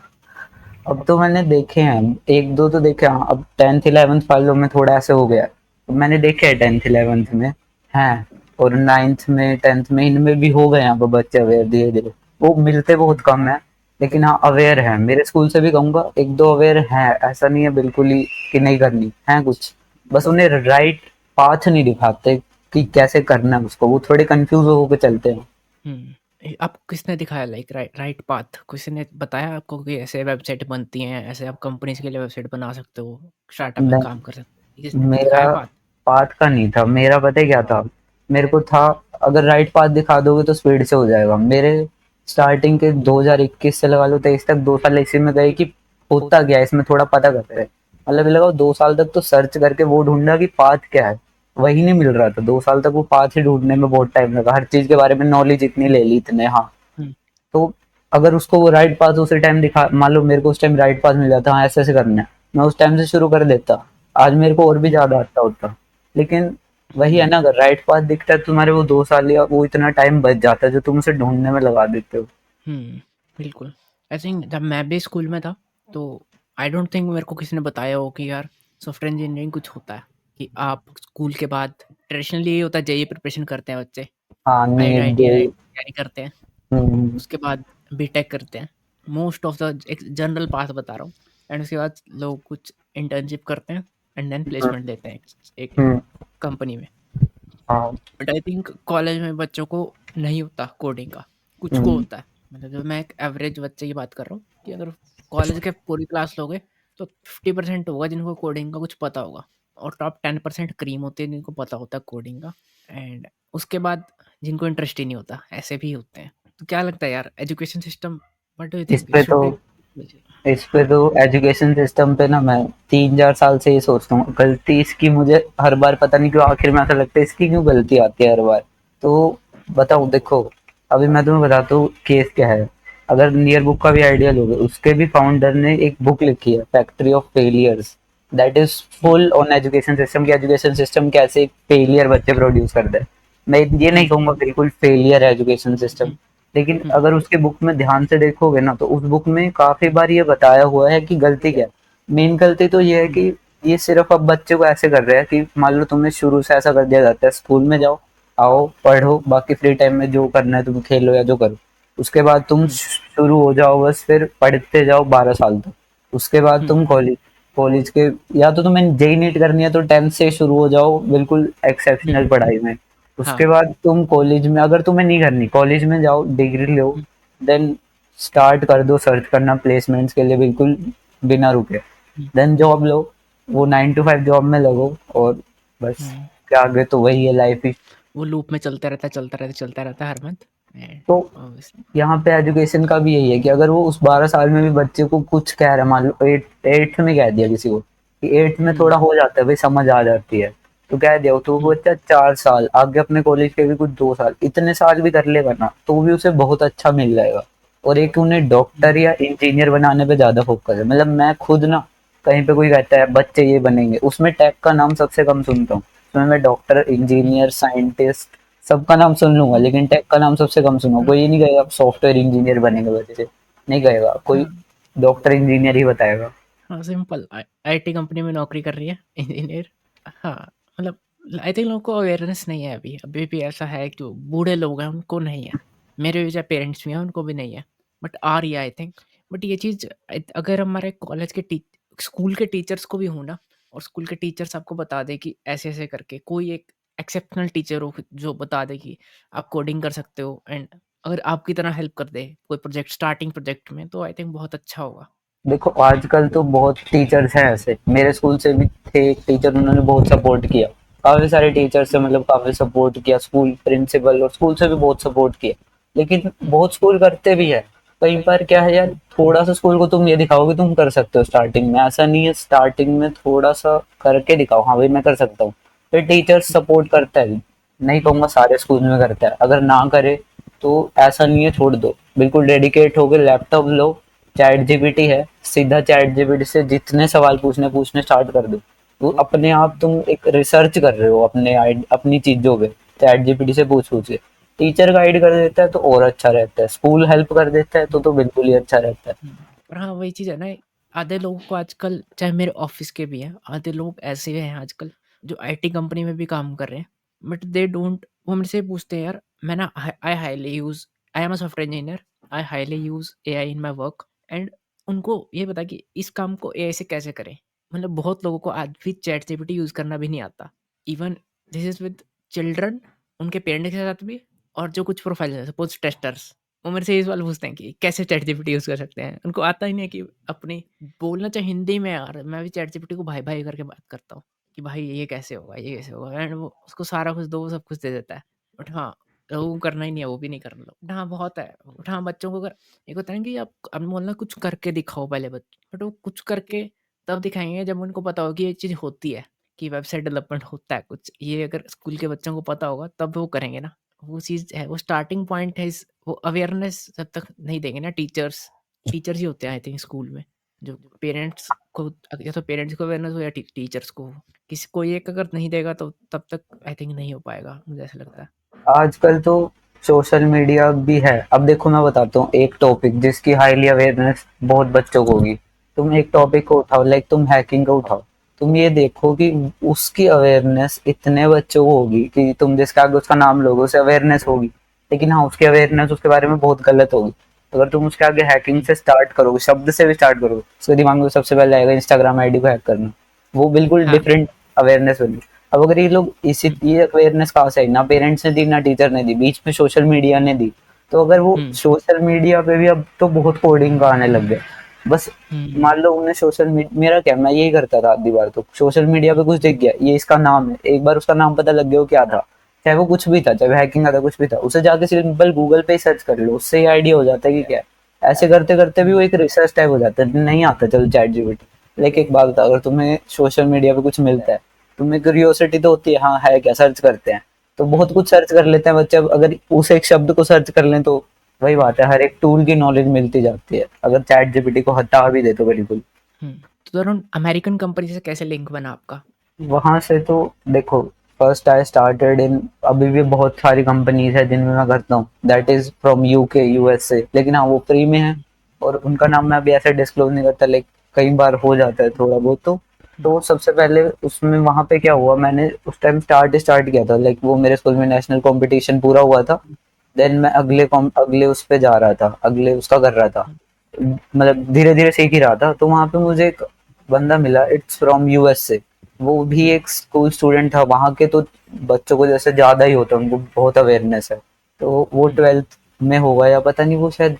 अब तो मैंने देखे हैं, एक दो तो देखे हैं। अब 10th 11th वालों में थोड़ा ऐसे हो गया, तो मैंने देखे हैं 10th 11th में हैं, और 9th में 10th में इनमें भी हो गए हैं अब बच्चे अवेयर धीरे धीरे। वो मिलते बहुत हुँ, कम है, लेकिन हाँ अवेयर है, मेरे स्कूल से भी कहूंगा एक दो अवेयर है, ऐसा नहीं है बिल्कुल ही कि नहीं करनी है कुछ। बस उन्हें राइट पाथ नहीं दिखाते कि कैसे करना है उसको, वो थोड़े कंफ्यूज होकर चलते हैं। हुँ। आपको किसने दिखाया लाइक राइट पाथ किसी ने बताया आपको कि ऐसे वेबसाइट बनती हैं, ऐसे आप कंपनीज़ के लिए वेबसाइट बना सकते हो, स्टार्टअप में काम कर सकते हो, किसने मेरा दिखाया पाथ? पाथ का नहीं था, मेरा पता है क्या था, मेरे को था अगर राइट पाथ दिखा दोगे तो स्पीड से हो जाएगा। मेरे स्टार्टिंग के 2021 से लगा लो 23 तक 2 साल इसी में गए कि होता गया इसमें, थोड़ा पता करते रहे। मतलब ये लगाओ 2 साल तक तो सर्च करके वो ढूंढा कि पाथ क्या है। वही नहीं मिल रहा था। 2 साल तक वो पाथ ही ढूंढने में बहुत टाइम लगा, हर चीज के बारे में नॉलेज इतनी ले ली इतने, हाँ। हुँ, तो अगर उसको वो राइट पाथ उसी टाइम दिखा, मान लो मेरे को उस टाइम राइट पाथ मिल जाता, हाँ ऐसे ऐसे करना है, मैं उस टाइम से शुरू कर देता, आज मेरे को और भी ज्यादा आता होता। लेकिन वही है हुँ, ना, अगर राइट पाथ दिखता है तो तुम्हारे वो 2 साल या वो इतना टाइम बच जाता है जो तुम उसे ढूंढने में लगा देते हो। हुँ, बिल्कुल। आई थिंक जब मैं भी स्कूल में था, तो आई डोंट थिंक मेरे को किसी ने बताया हो कि यार सॉफ्टवेयर इंजीनियरिंग कुछ होता है, कि आप स्कूल के बाद ट्रेडिशनली ये होता है जेईई प्रिपरेशन करते हैं बच्चे, हाँ, नीट आईआईटी जे। आईआईटी की तैयारी करते हैं, हम्म। उसके बाद बीटेक करते हैं। मोस्ट ऑफ द एक जनरल पाथ बता रहा हूँ, एंड उसके बाद लोग कुछ इंटर्नशिप करते हैं एंड देन हम्म। प्लेसमेंट देते हैं एक हम्म। कंपनी में। हाँ। बट आई थिंक कॉलेज में बच्चों को नहीं होता कोडिंग का, कुछ को हम्म। होता है। मतलब जो मैं एक एवरेज बच्चे की बात कर रहा हूँ कि अगर कॉलेज के पूरी क्लास लोगे तो 50% होगा जिनको कोडिंग का कुछ पता होगा, और टॉप 10% क्रीम होते हैं जिनको पता होता है कोडिंग का, एंड उसके बाद जिनको इंटरेस्ट ही नहीं होता, ऐसे भी होते हैं। तो क्या लगता है यार, education system, what do you इस थिंक पे तो शुड इट? इस पे तो एजुकेशन सिस्टम पे ना मैं 3-4 साल से ये सोचता हूँ, गलती इसकी मुझे हर बार पता नहीं क्यों आखिर में ऐसा लगता है इसकी क्यों गलती आती है हर बार। तो बताऊँ, देखो, अभी मैं तुम्हें बताता हूँ केस क्या है। अगर नियर बुक का भी आइडिया लोगे, उसके भी फाउंडर ने एक बुक लिखी है, factory of failures, that is full on education system, की एजुकेशन सिस्टम कैसे फेलियर बच्चे प्रोड्यूस करते हैं। मैं ये नहीं कहूंगा बिल्कुल फेलियर है एजुकेशन सिस्टम, लेकिन अगर उसके बुक में ध्यान से देखोगे ना तो उस बुक में काफी बार ये बताया हुआ है कि गलती क्या है। मेन गलती तो ये है कि ये सिर्फ अब बच्चे को ऐसे कर रहे हैं कि मान लो तुम्हें शुरू से ऐसा कर दिया जाता है, स्कूल में जाओ, आओ पढ़ो, बाकी फ्री टाइम में जो करना है तुम खेलो या जो करो। उसके बाद तुम शुरू हो जाओ बस, फिर पढ़ते जाओ 12 साल तक। उसके बाद तुम कॉलेज कॉलेज के, या तो तुम्हें जेई नीट करनी है तो 10th से शुरू हो जाओ बिल्कुल एक्सेप्शनल पढ़ाई में। उसके हाँ। बाद तुम कॉलेज में, अगर तुम्हें नहीं करनी, कॉलेज में जाओ, डिग्री लो, देन स्टार्ट कर दो सर्च करना प्लेसमेंट्स के लिए बिल्कुल बिना रुके। देन जॉब लो, वो 9 to 5 जॉब में लगो, और बस क्या आगे तो वही है लाइफ ही। वो लूप में चलता रहता है, चलता रहता है, चलता रहता है हर मंथ, एंड तो यहाँ पे एजुकेशन का भी यही है कि अगर वो उस 12 साल में भी बच्चे को कुछ कह रहा है, मान लो एट्थ में कह दिया किसी को कि एट्थ में थोड़ा हो जाता है भाई, समझ आ जाती है, तो कह दिया, तो वो बच्चा 4 साल आगे अपने कॉलेज के भी कुछ 2 साल इतने साल भी कर लेगा ना तो भी उसे बहुत अच्छा मिल जाएगा। और एक उन्हें डॉक्टर या इंजीनियर बनाने पे ज्यादा फोकस है। मतलब मैं खुद ना, कहीं पे कोई कहता है बच्चे ये बनेंगे, उसमें टेक का नाम सबसे कम सुनता हूँ। उसमें मैं डॉक्टर, इंजीनियर, साइंटिस्ट सबका नाम सुन लूंगा, लेकिन टेक का नाम सबसे कम सुनूंगा। कोई ये नहीं कहेगा आप सॉफ्टवेयर इंजीनियर बनेंगे बच्चे, नहीं कहेगा कोई, हाँ डॉक्टर इंजीनियर ही बताएगा। हाँ, सिंपल आईटी कंपनी में नौकरी कर रही है इंजीनियर। हाँ, मतलब आई थिंक लोगों को अवेयरनेस नहीं है अभी, अभी भी ऐसा है कि जो बूढ़े लोग हैं उनको नहीं है, मेरे भी जो पेरेंट्स भी हैं उनको भी नहीं है, बट आ रही है आई थिंक। बट ये चीज़ अगर हमारे कॉलेज के स्कूल के टीचर्स को भी हो ना, और स्कूल के टीचर्स आपको बता दे कि ऐसे ऐसे करके कोई एक एक्सेप्शनल टीचर हो जो बता दे कि आप कोडिंग कर सकते हो, एंड अगर आपकी तरह हेल्प कर दे कोई प्रोजेक्ट स्टार्टिंग प्रोजेक्ट में, तो आई थिंक बहुत अच्छा होगा। देखो आजकल तो बहुत टीचर्स हैं ऐसे, मेरे स्कूल से भी थे एक टीचर, उन्होंने बहुत सपोर्ट किया। काफी सारे टीचर से मतलब काफी सपोर्ट किया, स्कूल प्रिंसिपल और स्कूल से भी बहुत सपोर्ट किया। लेकिन बहुत स्कूल करते भी है। कई बार क्या है यार, थोड़ा सा स्कूल को तुम ये दिखाओ कि तुम कर सकते हो स्टार्टिंग में, ऐसा नहीं है, स्टार्टिंग में थोड़ा सा करके दिखाओ, हाँ भाई मैं कर सकता हूँ, फिर टीचर सपोर्ट करता है। नहीं कहूंगा सारे स्कूल में करता है, अगर ना करे तो ऐसा नहीं है, छोड़ दो, बिल्कुल डेडिकेट होकर लैपटॉप लो, चैट जीपीटी है, सीधा चैट जीपीटी से जितने सवाल पूछने पूछने स्टार्ट कर दो। तो अपने आप तुम एक रिसर्च कर रहे हो अपनी चीजों पे, चैट जीपीटी से पूछ पूछ के। टीचर गाइड कर देता है तो और अच्छा रहता है, स्कूल हेल्प कर देता है तो बिल्कुल ही अच्छा रहता है। पर हाँ, वही चीज़ है ना, आधे लोगों को आजकल, चाहे मेरे ऑफ़िस के भी हैं, आधे लोग ऐसे हैं आजकल जो आईटी कंपनी में भी काम कर रहे हैं, बट दे डोंट, वो मेरे से पूछते हैं यार, मैं ना I am a software engineer, I highly use AI in my work, and उनको ये पता है कि इस काम को एआई से कैसे करें। मतलब बहुत लोगों को आज भी चैट जीपीटी यूज़ करना भी नहीं आता। Even this is with children, उनके पेरेंट्स के साथ भी, और जो कुछ प्रोफाइल है सपोज़ टेस्टर्स, वो मेरे से ये सवाल पूछते हैं कि कैसे चैट जीपीटी यूज़ कर सकते हैं? उनको आता ही नहीं है कि अपनी बोलना चाहे हिंदी में यार, मैं भी चैट जीपीटी को भाई-भाई करके बात करता हूँ कि भाई ये कैसे होगा, ये कैसे होगा? एंड वो उसको सारा कुछ दो, वो सब कुछ दे देता है। बट हाँ, लोगों को करना ही नहीं है, वो भी नहीं कर रहे लोग। बट हाँ, बहुत है। बट हाँ, बच्चों को अगर एक होता है ना कि आप अब बोलना कुछ करके दिखाओ पहले बट वो कुछ करके तब दिखाएँगे जब उनको पता हो कि ये चीज़ होती है, कि वेबसाइट डेवलपमेंट होता है कुछ, ये अगर स्कूल के बच्चों को पता होगा तब वो करेंगे ना। वो चीज़ है, वो स्टार्टिंग पॉइंट है वो अवेयरनेस जब तक नहीं देंगे ना टीचर्स ही होते हैं आई थिंक स्कूल में, जो पेरेंट्स को, या तो पेरेंट्स को अवेयरनेस हो या टीचर्स को हो। किसी को एक अगर नहीं देगा तो तब तक आई थिंक नहीं हो पाएगा, मुझे ऐसा लगता है। आजकल तो सोशल मीडिया भी है। अब देखो मैं बताता हूँ एक टॉपिक जिसकी हाईली अवेयरनेस बहुत बच्चों को होगी। तुम एक टॉपिक को उठाओ, लाइक तुम हैकिंग का उठाओ, तुम ये देखो कि उसकी अवेयरनेस इतने बच्चों को होगी कि तुम जिसके आगे उसका नाम लोगे उसे अवेयरनेस होगी, लेकिन हाँ उसकी अवेयरनेस उसके बारे में बहुत गलत होगी। अगर तुम उसके आगे हैकिंग से स्टार्ट करोगे, शब्द से भी स्टार्ट करोगे, उसके दिमाग में सबसे पहले आएगा इंस्टाग्राम आईडी को हैक करना। वो बिल्कुल हाँ। डिफरेंट अवेयरनेस होगी। अब अगर ये लोग इसी ये अवेयरनेस कहाँ से आई, ना पेरेंट्स ने दी ना टीचर ने दी, बीच में सोशल मीडिया ने दी। तो अगर वो सोशल मीडिया पे भी अब तो बहुत कोडिंग का आने लग गया। बस मान लो उन्हें सोशल मीडिया, मेरा क्या, मैं यही करता था आधी बार, तो सोशल मीडिया पे कुछ दिख गया, ये इसका नाम है, एक बार उसका नाम पता लग गया वो क्या था, चाहे वो कुछ भी था, चाहे हैकिंग का था, कुछ भी था, उसे जाके सिंपल गूगल पे सर्च कर लो, उससे ही आइडिया हो जाता है कि क्या है। ऐसे करते करते भी वो एक रिसर्च टाइप हो जाता है। नहीं आता चलो चैट जीपीटी, लेकिन एक बात बता, अगर तुम्हें सोशल मीडिया पे कुछ मिलता है, तुम्हें क्यूरियोसिटी तो होती है, हाँ है क्या, सर्च करते हैं, तो बहुत कुछ सर्च कर लेते हैं बच्चे। अब अगर उस एक शब्द को सर्च कर लें तो वही बात है, हर एक टूल की नॉलेज मिलती जाती है, अगर चैट जीपीटी को हटा भी दे तो बिल्कुल। तो अराउंड अमेरिकन कंपनी से कैसे लिंक बना आपका? वहां से तो देखो, फर्स्ट आई स्टार्टेड इन, अभी भी बहुत सारी कंपनीज है जिनमें मैं करता हूँ, that is from UK USA, लेकिन हाँ वो फ्री में है, और उनका नाम मैं अभी ऐसे डिस्क्लोज नहीं करता, लाइक कई बार हो जाता है थोड़ा बहुत। तो सबसे पहले उसमें वहां पे क्या हुआ, मैंने उस टाइम स्टार्ट किया था, लाइक वो मेरे स्कूल में नेशनल कंपटीशन पूरा हुआ था, देन मैं अगले उस पे जा रहा था, अगले उसका कर रहा था, मतलब धीरे धीरे सीख ही रहा था। तो वहां पे मुझे एक बंदा मिला, इट्स फ्रॉम यूएसए, वो भी एक स्कूल स्टूडेंट था। वहां के तो बच्चों को जैसे ज्यादा ही होता है, उनको बहुत अवेयरनेस है। तो वो 12th में होगा या पता नहीं, वो शायद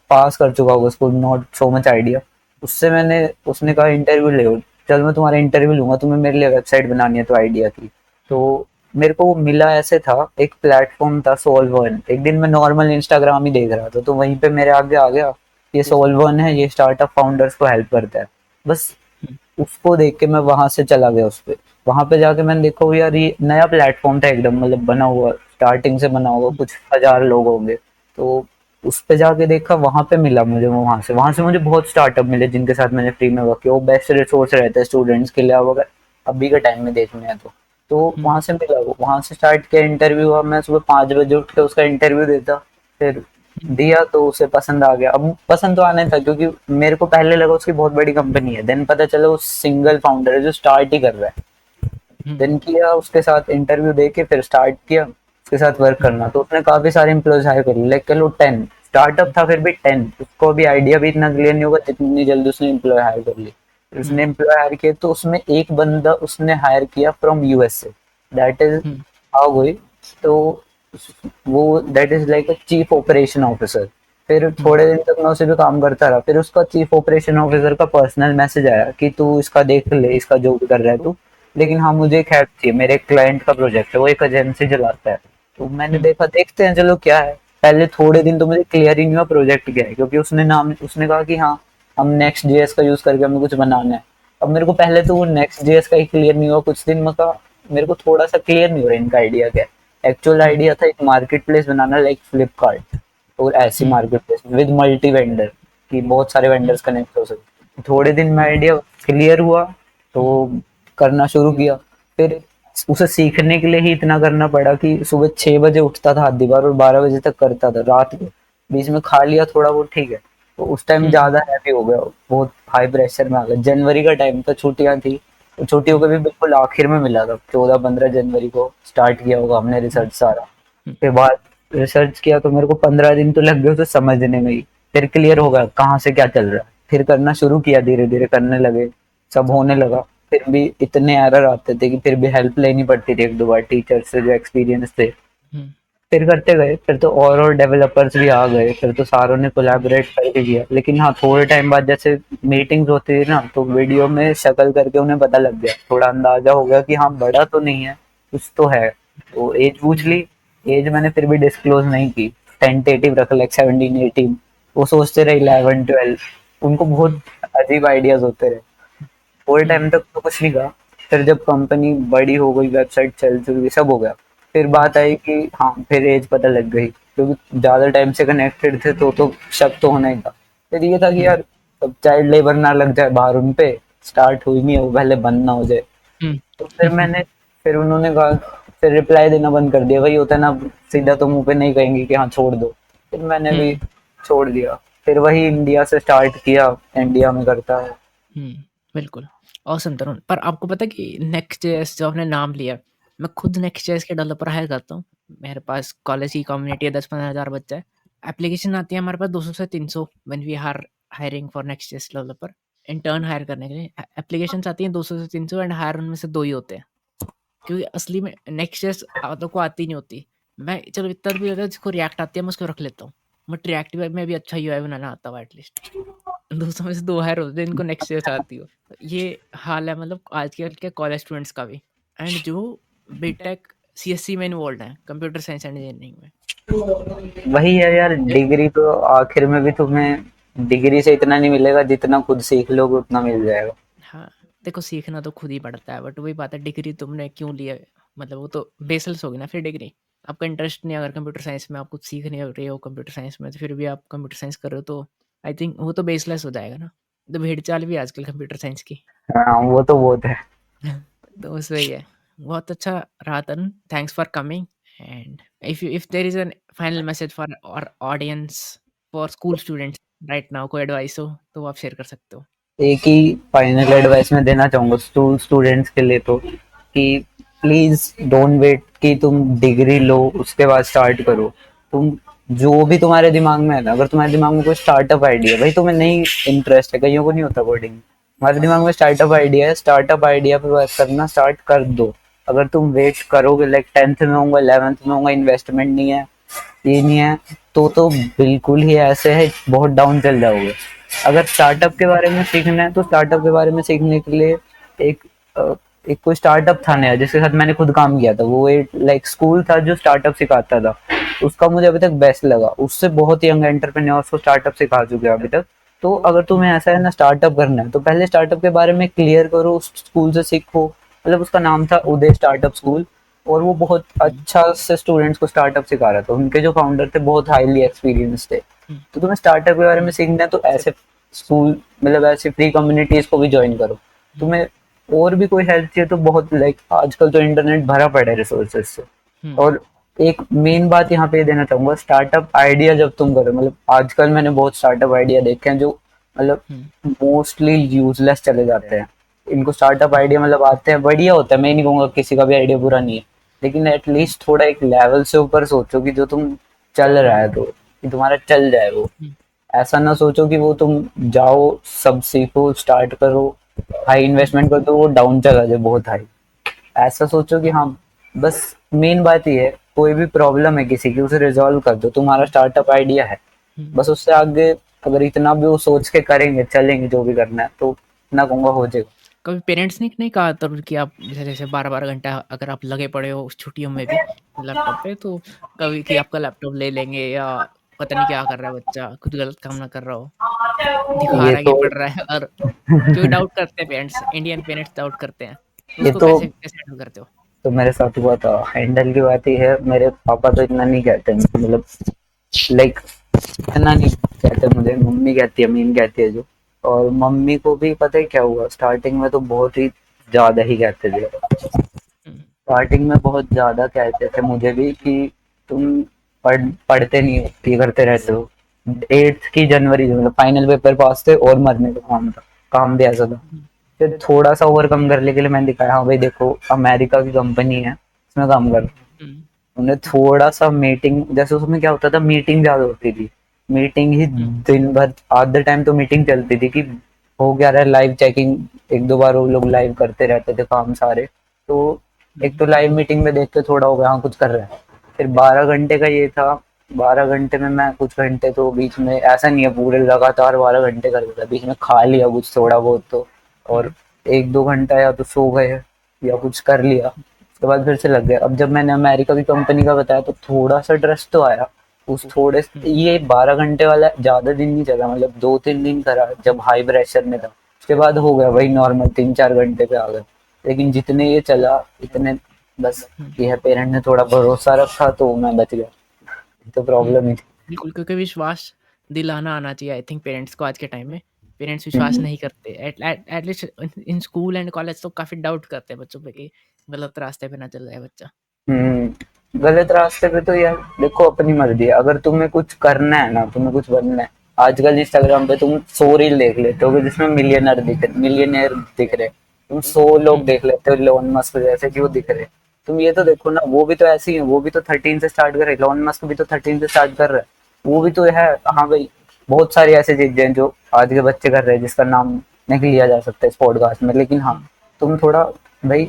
पास कर चुका होगा school, not so much idea. उसने कहा इंटरव्यू ले, चल मैं तुम्हारा इंटरव्यू लूंगा, तुम्हें मेरे लिए वेबसाइट बनानी है तो आइडिया की। तो मेरे को वो मिला ऐसे था, एक प्लेटफॉर्म था सोल्वन, एक दिन मैं नॉर्मल इंस्टाग्राम ही देख रहा था, तो वहीं पे मेरे आगे आ गया, ये सोल्वन है, ये स्टार्टअप फाउंडर्स को हेल्प करता है। बस उसको देख के मैं वहां से चला गया उस पे। वहां पे जाके मैंने देखा वो यार ये नया प्लेटफॉर्म था एकदम, मतलब बना हुआ, स्टार्टिंग से बना हुआ, कुछ हजार लोग होंगे। तो उस पे जाके देखा, वहां पे मिला मुझे, वहां से मुझे बहुत स्टार्टअप मिले जिनके साथ मैंने फ्री में वर्क किया। वो बेस्ट रिसोर्स रहता है स्टूडेंट्स के लिए, अब अगर अभी के टाइम में देखने हैं तो वहां से मिला, वो वहां से स्टार्ट किया। इंटरव्यू हुआ, मैं सुबह 5 बजे उठ के उसका इंटरव्यू देता, फिर दिया तो उसे पसंद आ गया। अब पसंद तो आना था क्योंकि मेरे को पहले लगा उसकी बहुत बड़ी कंपनी है, देन पता चला वो सिंगल फाउंडर है जो स्टार्ट ही कर रहा है। देन किया उसके साथ इंटरव्यू दे के, फिर स्टार्ट किया उसके साथ वर्क करना। तो उसने काफी सारे एम्प्लॉयज हायर कर लिए, लाइक चलो 10, स्टार्टअप था फिर भी 10, उसको भी आइडिया भी इतना क्लियर नहीं होगा जितनी जल्दी उसने एम्प्लॉय हायर कर ली। उसने एम्प्लॉय हायर किए तो उसमें एक बंदा उसने हायर किया from USA, that is how हुई। तो वो that is like a chief operation officer. फिर थोड़े दिन तक मैं उसे भी काम करता रहा, फिर उसका चीफ ऑपरेशन ऑफिसर का पर्सनल मैसेज आया कि तू इसका देख ले, इसका जो भी कर रहा है तू, लेकिन हाँ मुझे एक हेल्प चाहिए, मेरे क्लाइंट का प्रोजेक्ट है, वो एक एजेंसी चलाता है। तो मैंने देखा देखते हैं चलो क्या है। पहले थोड़े दिन तो मुझे क्लियर ही नहीं हुआ प्रोजेक्ट क्या है, क्योंकि उसने कहा कि हाँ हम नेक्स्ट जेएस का यूज करके हमें कुछ बनाना है। अब मेरे को पहले तो वो नेक्स्ट जेएस का ही क्लियर नहीं हुआ, कुछ दिन में कहा मेरे को थोड़ा सा क्लियर नहीं हो रहा इनका आइडिया क्या है। एक्चुअल आइडिया था एक मार्केट प्लेस बनाना, लाइक फ्लिपकार्ट और ऐसी market place with multi vendor, कि बहुत सारे वेंडर्स कनेक्ट हो सकते। थोड़े दिन में आइडिया क्लियर हुआ तो करना शुरू किया। फिर उसे सीखने के लिए ही इतना करना पड़ा कि सुबह 6 बजे उठता था आधी बार और 12 बजे तक करता था रात को, बीच में खा लिया थोड़ा बहुत, ठीक है। तो उस टाइम ज्यादा हैवी हो गया, बहुत हाई प्रेशर में आ गया। जनवरी का टाइम था, छुट्टियां थी, तो छुट्टियों के भी बिल्कुल आखिर में मिला था, 14-15 जनवरी को स्टार्ट किया होगा हमने रिसर्च सारा। के बाद रिसर्च किया तो मेरे को 15 दिन तो लग गए उसे समझने में ही। फिर क्लियर होगा कहाँ से क्या चल रहा है, फिर करना शुरू किया, धीरे धीरे करने लगे, सब होने लगा। फिर भी इतने एरर आते थे कि फिर भी हेल्प लेनी पड़ती थी एक दो बार टीचर से जो एक्सपीरियंस थे। फिर करते गए, फिर तो और डेवलपर्स भी आ गए, फिर तो सारों ने कोलैबोरेट करके किया। लेकिन हाँ थोड़े टाइम बाद जैसे मीटिंग्स होती थी ना, तो वीडियो में शक्ल करके उन्हें पता लग गया, थोड़ा अंदाजा हो गया कि हाँ बड़ा तो नहीं है, कुछ तो है। तो एज पूछ ली, एज मैंने फिर भी डिस्क्लोज नहीं की, टेंटेटिव रख, लाइक 17-18। वो सोचते रहे 11-12, उनको बहुत अजीब आइडियाज होते रहे। थोड़े टाइम तक तो कुछ नहीं कहा। फिर जब कंपनी बड़ी हो गई, वेबसाइट चल चुकी, सब हो गया, फिर बात आई कि हाँ फिर एज पता लग गई, क्योंकि ज्यादा टाइम से कनेक्टेड थे तो शक तो होना ही था। फिर ये था कि हुँ, यार अब चाइल्ड लेबर ना लग जाए बाहर उन पे, स्टार्ट हुई नहीं है वो, पहले बंद ना हो जाए। हुँ। तो फिर उन्होंने कहा, फिर रिप्लाई देना बंद कर दिया, वही होता है ना, सीधा तो मुंह पे नहीं कहेंगे कि हाँ छोड़ दो। फिर मैंने भी हुँ, छोड़ दिया, फिर वही इंडिया से स्टार्ट किया, इंडिया में करता है। हुँ, बिल्कुल। ऑसम तरुण, पर आपको पता है कि नेक्स्ट.जेएस जो आपने नाम लिया, मैं खुद नेक्स्ट.जेएस के डेवलपर हायर करता हूँ। मेरे पास कॉलेज की कम्युनिटी है, 10-15 हज़ार बच्चा है। एप्लीकेशन आती है हमारे पास 200 से 300 when we are hiring for Next js developer, intern hire करने के लिए। एप्लीकेशंस आती हैं 200 से 300 एंड हायर उनमें से 2 ही होते हैं। क्योंकि असली में नेक्स्ट.जेएस आधों को आती नहीं होती। मैं चलो इतना भी होता है जिसको रिएक्ट आती है मैं उसको रख लेता हूँ। बट रिएक्ट में भी अच्छा यूआई बनाना आता हुआ एटलीस्ट। 200 में से 2 हायर होते हैं जिनको नेक्स्ट.जेएस आती हो। तो ये हाल है मतलब आजकल के कॉलेज स्टूडेंट्स का भी, एंड जो बीटेक सीएससी में इन्वॉल्वड हैं, कंप्यूटर साइंस एंड इंजीनियरिंग में। वही है यार, डिग्री तो आखिर में भी तुम्हें डिग्री से इतना नहीं मिलेगा, जितना खुद सीख लोगे उतना मिल जाएगा। हाँ, देखो सीखना तो खुद ही पड़ता है, बट वही बात है डिग्री तुमने क्यों लिया है? मतलब वो तो बेसलेस होगी ना फिर डिग्री। आपका इंटरेस्ट नहीं है अगर कंप्यूटर साइंस में, आप कुछ सीख नहीं रहे हो कंप्यूटर साइंस में, तो फिर भी आप कंप्यूटर साइंस कर रहे हो तो आई थिंक वो तो बेसलेस हो जाएगा ना। तो भेड़-चाल भी है आजकल कंप्यूटर साइंस की। हाँ वो तो बहुत है। तो बस वही है। बहुत अच्छा रहा Tarun, thanks for coming, and if there is an final message for our audience, for school students right now, कोई एडवाइस हो तो आप शेयर कर सकते हो। एक ही फाइनल एडवाइस मैं देना चाहूंगा स्टूडेंट्स के लिए, तो कि प्लीज डोंट वेट कि तुम डिग्री लो उसके बाद स्टार्ट करो। तुम जो भी तुम्हारे दिमाग में है ना, अगर तुम्हारे दिमाग में कोई स्टार्टअप आइडिया, भाई तुम्हें नहीं इंटरेस्ट है, कईयों को नहीं होता कोडिंग, तुम्हारे दिमाग में स्टार्टअप आइडिया है, स्टार्टअप आइडिया पे वर्क करना स्टार्ट कर दो। अगर तुम वेट करोगे, लाइक 10th में होगा, 11th में होगा, इन्वेस्टमेंट नहीं है, ये नहीं है, तो बिल्कुल ही ऐसे है, बहुत डाउन चल जाओगे। अगर स्टार्टअप के बारे में सीखना है तो स्टार्टअप के बारे में सीखने के लिए एक अ, एक कोई स्टार्टअप था नया जिसके साथ मैंने खुद काम किया था, वो एक लाइक स्कूल था जो स्टार्टअप सिखाता था, उसका मुझे अभी तक बेस्ट लगा। उससे बहुत यंग एंटरप्रेन्योर्स को स्टार्टअप सिखा चुके हैं अभी तक। तो अगर तुम्हें ऐसा है ना स्टार्टअप करना है, तो पहले स्टार्टअप के बारे में क्लियर करो, उस स्कूल से सीखो। मतलब उसका नाम था उदय स्टार्टअप स्कूल, और वो बहुत हुँ, अच्छा से स्टूडेंट्स को स्टार्टअप सिखा रहा था। उनके जो फाउंडर थे बहुत हाईली एक्सपीरियंस थे। हुँ, तो तुम्हें स्टार्टअप के बारे में हुँ, सीखना है तो सिर्फ ऐसे स्कूल, मतलब ऐसे फ्री कम्युनिटीज को भी ज्वाइन करो। हुँ, तुम्हें और भी कोई हेल्प चाहिए तो बहुत, लाइक आजकल तो इंटरनेट भरा पड़ा है रिसोर्सेज से। हुँ, और एक मेन बात यहाँ पे ये देना चाहूंगा, स्टार्टअप आइडिया जब तुम करो, मतलब आजकल मैंने बहुत स्टार्टअप आइडिया देखे हैं जो मतलब हुँ, मोस्टली यूजलेस चले जाते हैं। इनको स्टार्टअप हुँ, आइडिया मतलब आते हैं, बढ़िया होता है, मैं नहीं कहूंगा किसी का भी आइडिया बुरा नहीं है, लेकिन हुँ, एटलीस्ट थोड़ा एक लेवल से ऊपर सोचो कि जो तुम चल रहा है तो कि तुम्हारा चल जाए वो। हुँ, ऐसा ना सोचो कि वो तुम जाओ, सब सीखो, स्टार्ट करो, हाई हुँ, इन्वेस्टमेंट कर दो, वो डाउन चला जाए बहुत हाई। ऐसा सोचो कि हाँ, बस मेन बात ये है, कोई भी प्रॉब्लम है किसी की, उसे रिजॉल्व कर दो, तुम्हारा हुँ, स्टार्टअप आइडिया है, हुँ। बस उससे आगे अगर इतना भी वो सोच के करेंगे, चलेंगे जो भी करना है, तो इतना कहूंगा हो जाएगा। कभी पेरेंट्स ने नहीं कहा तरुण कि आप जैसे 12-12 घंटा अगर आप लगे पड़े हो उस छुट्टियों में भी लैपटॉप पे, तो कभी कि आपका लैपटॉप ले लेंगे या पता नहीं क्या कर रहा है बच्चा, कुछ गलत काम ना कर रहा हो, दिखा ये रहा है कि तो पढ़ रहा है, और क्योंकि डाउट करते हैं पेरेंट्स, इंडियन पेरेंट्स डाउट करते हैं। तो ये उसको तो कैसे कैसे हैंडल करते हो? मेरे साथ हुआ था। हैंडल की बात ये है, मेरे पापा तो इतना नहीं कहते, मतलब लाइक इतना नहीं कहते मुझे, मम्मी कहती है, मीन कहती है जो। और मम्मी को भी पता है क्या हुआ, स्टार्टिंग में तो बहुत ही ज्यादा ही कहते थे, हुँ, स्टार्टिंग में बहुत ज्यादा कहते थे मुझे भी कि तुम पढ़ते नहीं हो, ये करते रहते हो। 8th की जनवरी जो, मतलब फाइनल पेपर पास थे और मरने का काम था, काम भी ऐसा था। हुँ, फिर थोड़ा सा ओवरकम करने के लिए मैंने दिखाया, हाँ भाई देखो अमेरिका की कंपनी है, इसमें काम कर। हुँ, उन्हें थोड़ा सा मीटिंग, जैसे उसमें क्या होता था, मीटिंग ज्यादा होती थी, मीटिंग ही हुँ, दिन भर, आधे टाइम तो मीटिंग चलती थी कि हो क्या रहा है, लाइव चेकिंग, एक दो बार वो लोग लाइव करते रहते थे काम सारे। तो एक हुँ, तो लाइव मीटिंग में देख के थोड़ा हो गया हाँ कुछ कर रहे हैं। फिर 12 घंटे का ये था, 12 घंटे में मैं कुछ घंटे तो बीच में, ऐसा नहीं है पूरे लगातार 12 घंटे कर रहा था, बीच में खा लिया कुछ थोड़ा बहुत तो, और हुँ, एक दो घंटा या तो सो गए या कुछ कर लिया, उसके बाद फिर से लग गए। अब जब मैंने अमेरिका की कंपनी का बताया तो थोड़ा सा ट्रस्ट तो आया, उस थोड़े, हुँ, ये 12 घंटे वाला ज्यादा दिन नहीं चला, मतलब 2-3 दिन करा जब हाई प्रेशर में था, उसके बाद हो गया वही नॉर्मल 3-4 घंटे पे आ गए। लेकिन जितने ये चला इतने बस हुँ, ये है पेरेंट ने थोड़ा भरोसा रखा तो मैं बच गया, तो हुँ। प्रॉब्लम ही थी। बिल्कुल, क्योंकि विश्वास दिलाना आना चाहिए आई थिंक पेरेंट्स को आज के टाइम में। पेरेंट्स विश्वास हम्म, नहीं करते। At least in school and college तो काफ़ी डाउट करते हैं बच्चों पे कि गलत रास्ते पे ना चल जाए बच्चा। गलत रास्ते पे तो यार देखो अपनी मर्जी है, अगर तुम्हें कुछ करना है ना, तुम्हें कुछ बनना है, आजकल इंस्टाग्राम पे तुम 100 रील देख लेते हो जिसमें मिलियनियर दिख रहे, तुम 100 लोग हुँ, देख लेते हो इलोन मस्क जैसे कि वो दिख रहे, तुम ये तो हुँ, देखो ना, वो भी तो ऐसे ही है, वो भी तो 13 से स्टार्ट कर रहे, इलोन मस्क भी तो 13 से स्टार्ट कर रहा है, वो भी तो है। हुँ, हाँ भाई, बहुत सारी ऐसी चीजें हैं जो आज के बच्चे कर रहे हैं जिसका नाम नहीं लिया जा सकता इस पॉडकास्ट में, लेकिन हाँ हुँ। तुम थोड़ा भाई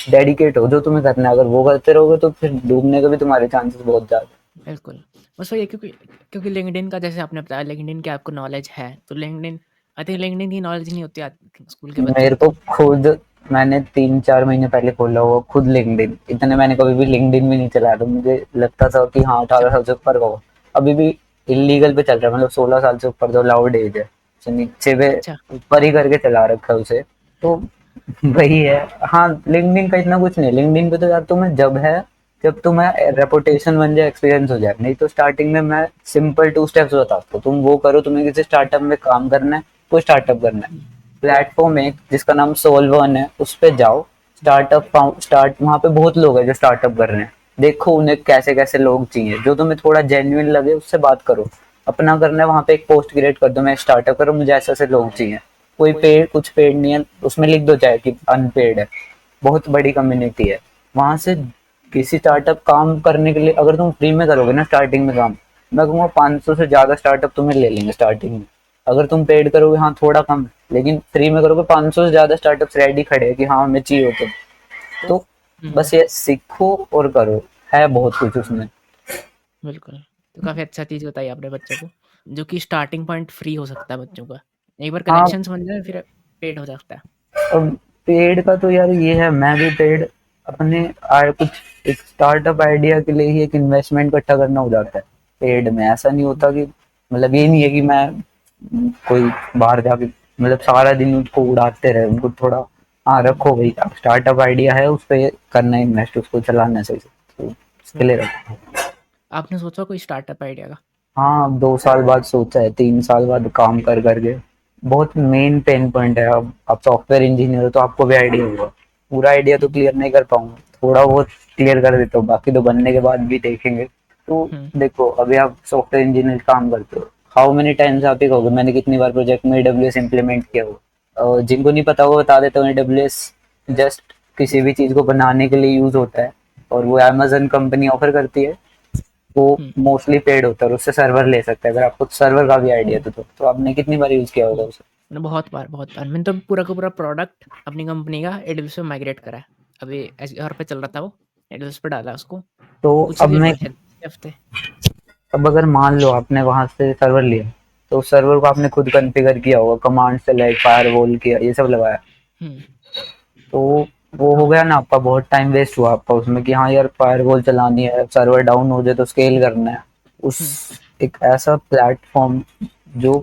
डेडिकेट हो जो तुम्हें करना है, अगर वो करते रहोगे तो फिर डूबने के भी तुम्हारे चांसेस बहुत ज्यादा बिल्कुल। बस वही है, क्योंकि क्योंकि लिंक्डइन का जैसे आपने बताया, लिंक्डइन की आपको नॉलेज है, तो लिंक्डइन आई थिंक लिंक्डइन की नॉलेज नहीं होती आज स्कूल के है। बच्चों मेरे को। को खुद, मैंने 3-4 महीने पहले खोला हुआ खुद लिंक्डइन, इतने मैंने कभी भी लिंक्डइन भी नहीं चलाया, तो मुझे लगता था कि हाँ अच्छा, 18 साल से ऊपर का हो, अभी भी इलीगल पे चल रहा है, मतलब 16 साल से ऊपर जो लाउड एज है, तो नीचे पे अच्छा। ऊपर ही करके चला रखा है उसे, तो वही है। हाँ लिंक्डइन का इतना कुछ नहीं, लिंक्डइन पे तो यार तुम्हें जब तुम्हें रेपुटेशन बन जाए, एक्सपीरियंस हो जाए, नहीं तो स्टार्टिंग में मैं सिंपल 2 स्टेप्स बताता हूँ, तुम वो करो, तुम्हें किसी स्टार्टअप में काम करना है, कोई स्टार्टअप करना है, हुँ, प्लेटफॉर्म है जिसका नाम सोल्वन है, उस पे जाओ, स्टार्ट वहाँ पे बहुत लोग हैं जो स्टार्टअप कर रहे हैं, देखो उन्हें कैसे कैसे लोग चाहिए, जो तुम्हें थोड़ा जेन्युइन लगे उससे बात करो, अपना करना है वहाँ पे एक पोस्ट क्रिएट कर दो, मैं स्टार्टअप करूँ, मुझे ऐसे ऐसे लोग चाहिए, कोई पेड कुछ पेड नहीं है, उसमें लिख दो चाहे कि अनपेड है, बहुत बड़ी कम्युनिटी है वहां से। किसी स्टार्टअप काम करने के लिए अगर तुम फ्री में करोगे ना स्टार्टिंग में काम, मैं कहूँगा 500 से ज्यादा स्टार्टअप तुम्हें ले लेंगे स्टार्टिंग में, अगर तुम पेड करोगे हाँ थोड़ा कम, लेकिन फ्री में करोगे 500 से ज्यादा स्टार्टअप्स रेडी खड़े हैं कि हाँ हमें चाहिए हो तो हुँ, बस ये सीखो और करो, है बहुत कुछ उसमें। बिल्कुल। तो काफ़ी अच्छा चीज़ बताई आपने बच्चों को, जो कि स्टार्टिंग पॉइंट फ्री हो सकता है बच्चों का। एक बार हाँ कनेक्शंस बन जाए फिर पेड हो सकता है। अब पेड़ का तो यार ये है, मैं भी पेड़ अपने कुछ एक स्टार्टअप आइडिया के लिए ही एक इन्वेस्टमेंट इकट्ठा करना हो जाता है, पेड़ में ऐसा नहीं होता कि मतलब ये नहीं है कि मैं कोई बाहर जाके मतलब सारा दिन उसको उड़ाते रहे, उनको थोड़ा हाँ हुँ, रखो भाई, स्टार्टअप आइडिया है उस पर करना है इन्वेस्ट, उसको चलाना है सही से, तो उसके लिए बिल्कुल। रखो। आपने सोचा कोई स्टार्टअप आइडिया का? हाँ अब 2 साल बाद सोचा है, 3 साल बाद काम कर करके, बहुत मेन पेन पॉइंट है। अब आप सॉफ्टवेयर इंजीनियर हो तो आपको भी आइडिया होगा, पूरा आइडिया तो हुँ, क्लियर नहीं कर पाऊंगा, थोड़ा बहुत क्लियर कर देता हूँ, बाकी तो बनने के बाद भी देखेंगे। तो हुँ, देखो अभी आप सॉफ्टवेयर इंजीनियर काम करते हो, हाउ मेनी टाइम्स आप ही कहोगे मैंने कितनी बार प्रोजेक्ट में AWS इम्प्लीमेंट किया हो, जिनको नहीं पता वो बता देता हूँ, AWS जस्ट किसी भी चीज को बनाने के लिए यूज होता है, और वो अमेजन कंपनी ऑफर करती है, वो हुँ, मोस्टली पेड होता है और उससे सर्वर ले सकते हैं, अगर आपको सर्वर का भी आइडिया तो आपने कितनी बार यूज किया होगा हुँ। उसे। मैंने बहुत बार मैंने तो पूरा का पूरा प्रोडक्ट अपनी कंपनी का एडब्ल्यूएस पे माइग्रेट करा है। अभी एज़्योर पे चल रहा था वो, एडब्ल्यूएस पे डाला उसको। तो कुछ अब दिन मैं हुए शायद, पिछले हफ्ते। अब अगर मान लो आपने वहां से सर्वर लिया, तो उस सर्वर को आपने खुद कॉन्फ़िगर किया होगा, कमांड से लाइक फायरवॉल किया, ये सब लगाया, हुँ, तो वो हो गया ना, आपका बहुत टाइम वेस्ट हुआ आपका उसमें कि हाँ यार फायरवॉल चलानी है, सर्वर डाउन हो जाए तो स्केल करना है, उस हुँ, एक ऐसा प्लेटफॉर्म जो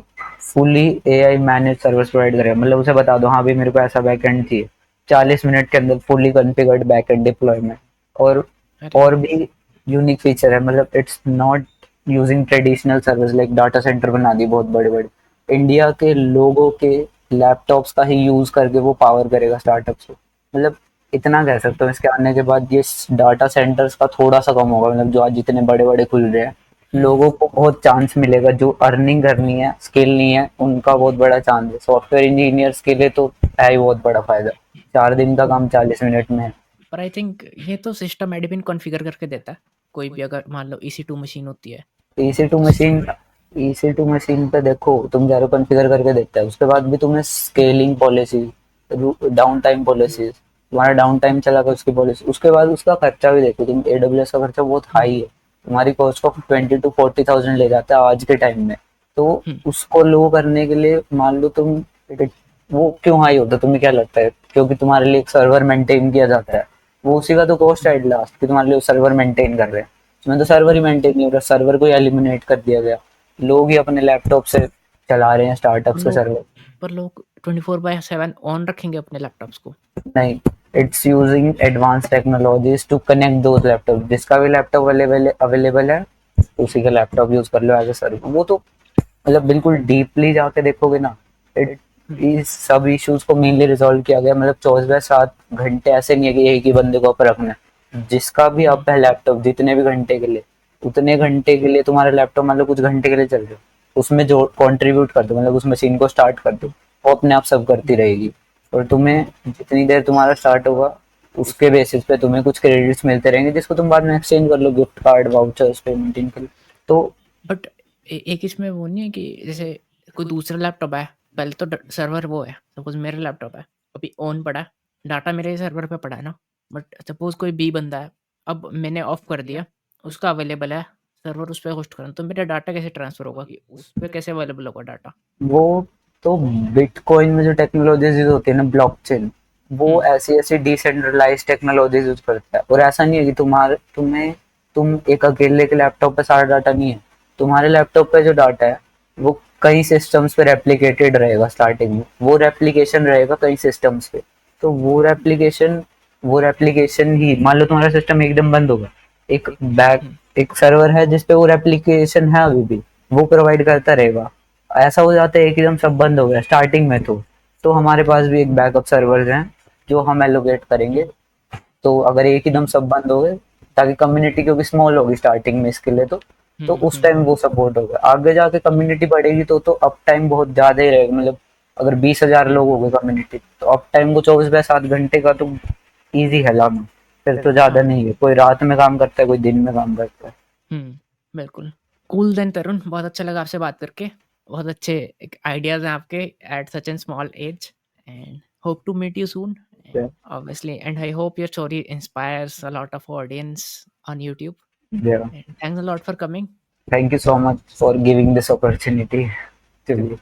fully AI manage service provide करे, मतलब उसे बता दो हाँ भाई मेरे को ऐसा बैकएंड चाहिए, 40 मिनट के अंदर फुली कॉन्फ़िगर्ड बैकएंड डिप्लॉयमेंट, और अरे और वाह! भी यूनिक फीचर है, मतलब it's not using traditional service like data centre बना दी बहुत बड़े बड़े, इंडिया के लोगों के लैपटॉप्स का ही यूज करके वो पावर करेगा स्टार्टअप्स को, मतलब इतना कह सकता हूँ इसके आने के बाद ये डाटा सेंटर्स का थोड़ा सा कम होगा, मतलब जो आज जितने बड़े बड़े खुल रहे हैं, हुँ, लोगों को बहुत चांस मिलेगा, जो अर्निंग करनी है स्किल नहीं है उनका बहुत बड़ा चांस है, सॉफ्टवेयर इंजीनियर्स के लिए तो है ही बहुत बड़ा फायदा, 4 दिन का हुँ। काम 40 मिनट में है। पर आई थिंक ये तो सिस्टम एडमिन कॉन्फ़िगर करके देता है। कोई भी अगर मान लो EC2 मशीन होती है, ईसी टू तो मशीन ईसी टू मशीन पे देखो तुम कह रहे हो कॉन्फ़िगर करके देता है, उसके बाद भी तुम्हें scaling policy, down time policies, तुम्हारा डाउन टाइम चला गया उसकी पॉलिसी, उसके बाद उसका खर्चा भी देखो तुम, AWS का खर्चा बहुत हुँ, हाई है, तुम्हारी कॉस्ट को 20 to 40 थाउजेंड ले जाता है आज के टाइम में, तो हुँ, उसको लो करने के लिए मान लो तुम, वो क्यों हाई होता है तुम्हें क्या लगता है, क्योंकि तुम्हारे लिए एक सर्वर मेंटेन किया जाता है, वो उसी का तो कॉस्ट हुँ, है लास्ट कि तुम्हारे लिए सर्वर मेंटेन कर रहे हैं, उसमें तो सर्वर ही मेंटेन नहीं हो रहा, सर्वर को एलिमिनेट कर दिया गया, लोग ही अपने लैपटॉप से चला रहे हैं पर स्टार्टअप्स के लोग सर्वर। पर लोग 24/7 ऑन रखेंगे अपने लैपटॉप्स को। नहीं, it's using advance technologies to connect those laptop. जिसका भी लैपटॉप अवेलेबल है उसी का लैपटॉप यूज कर लो एज ए सर्विस। वो तो मतलब बिल्कुल डीपली जाके देखोगे ना, इट हुँ, इस सब इश्यूज को मेनली रिजॉल्व किया गया। मतलब 24/7 घंटे ऐसे नहीं है कि एक ही बंदे को ऊपर रखना है। जिसका भी हुँ, आप है लैपटॉप जितने भी घंटे के लिए, उतने हुँ, घंटे के लिए तुम्हारा लैपटॉप मतलब कुछ घंटे के लिए चल रहे हो, उसमें जो कंट्रीब्यूट कर दो, मतलब उस मशीन को स्टार्ट कर दो, वो अपने आप सब करती रहेगी। और तुम्हें हुँ। जितनी देर तुम्हारा स्टार्ट होगा उसके बेसिस पे तुम्हें कुछ क्रेडिट्स मिलते रहेंगे, जिसको तुम बाद में एक्सचेंज कर लो, गिफ्ट कार्ड, वाउचर्स, पेमेंट इनके लिए। तो बट एक इसमें वो नहीं है कि जैसे कोई दूसरा लैपटॉप है, पहले तो सर्वर वो है, सपोज मेरा लैपटॉप है, अभी ऑन पड़ा है, डाटा मेरे सर्वर पे पड़ा है ना, बट सपोज कोई बी बंदा है, अब मैंने ऑफ कर दिया, उसका अवेलेबल है, सर्वर उस पर होस्ट करना, तो मेरा डाटा कैसे ट्रांसफर होगा, कि उस पर कैसे अवेलेबल होगा डाटा? वो तो बिटकॉइन में जो टेक्नोलॉजीज यूज होती है ना, ब्लॉकचेन, वो हम्म, ऐसी ऐसी डिसेंट्रलाइज टेक्नोलॉजीज यूज करता है। और ऐसा नहीं है कि तुम एक अकेले के लैपटॉप पे सारा डाटा नहीं है। तुम्हारे लैपटॉप पे जो डाटा है वो कई सिस्टम्स पे रेप्लिकेटेड रहेगा। स्टार्टिंग में वो रेप्लिकेशन रहेगा कई सिस्टम्स पे। तो वो रेप्लिकेशन ही, मान लो तुम्हारा सिस्टम एकदम बंद होगा, एक बैक हम्म, एक सर्वर है जिसपे वो रेप्लिकेशन है अभी भी, वो प्रोवाइड करता रहेगा। ऐसा हो जाता है एकदम सब बंद हो गया स्टार्टिंग में, तो हमारे पास भी एक बैकअप सर्वर्स हैं जो हम एलोकेट करेंगे। तो अगर एक ही दम सब बंद हो गए, ताकि कम्युनिटी क्योंकि स्मॉल होगी स्टार्टिंग में इसके लिए, तो उस टाइम वो सपोर्ट होगा। आगे जाके कम्युनिटी बढ़ेगी तो अप टाइम बहुत ज्यादा ही रहेगा। मतलब अगर 20,000 लोग हो गए कम्युनिटी, तो अप टाइम को 24/7 घंटे का तो ईजी है लाना। फिर तो ज्यादा हाँ, नहीं है, कोई रात में काम करता है, कोई दिन में काम करता है। बिल्कुल। कूल देन तरुण, बहुत अच्छा लगा आपसे बात करके, बहुत अच्छे एक आइडियाज़ हैं आपके at such an small age, and hope to meet you soon, obviously, and I hope your story inspires a lot of audience on YouTube, Yeah. and thanks a lot for coming. Thank you so much for giving this opportunity to me.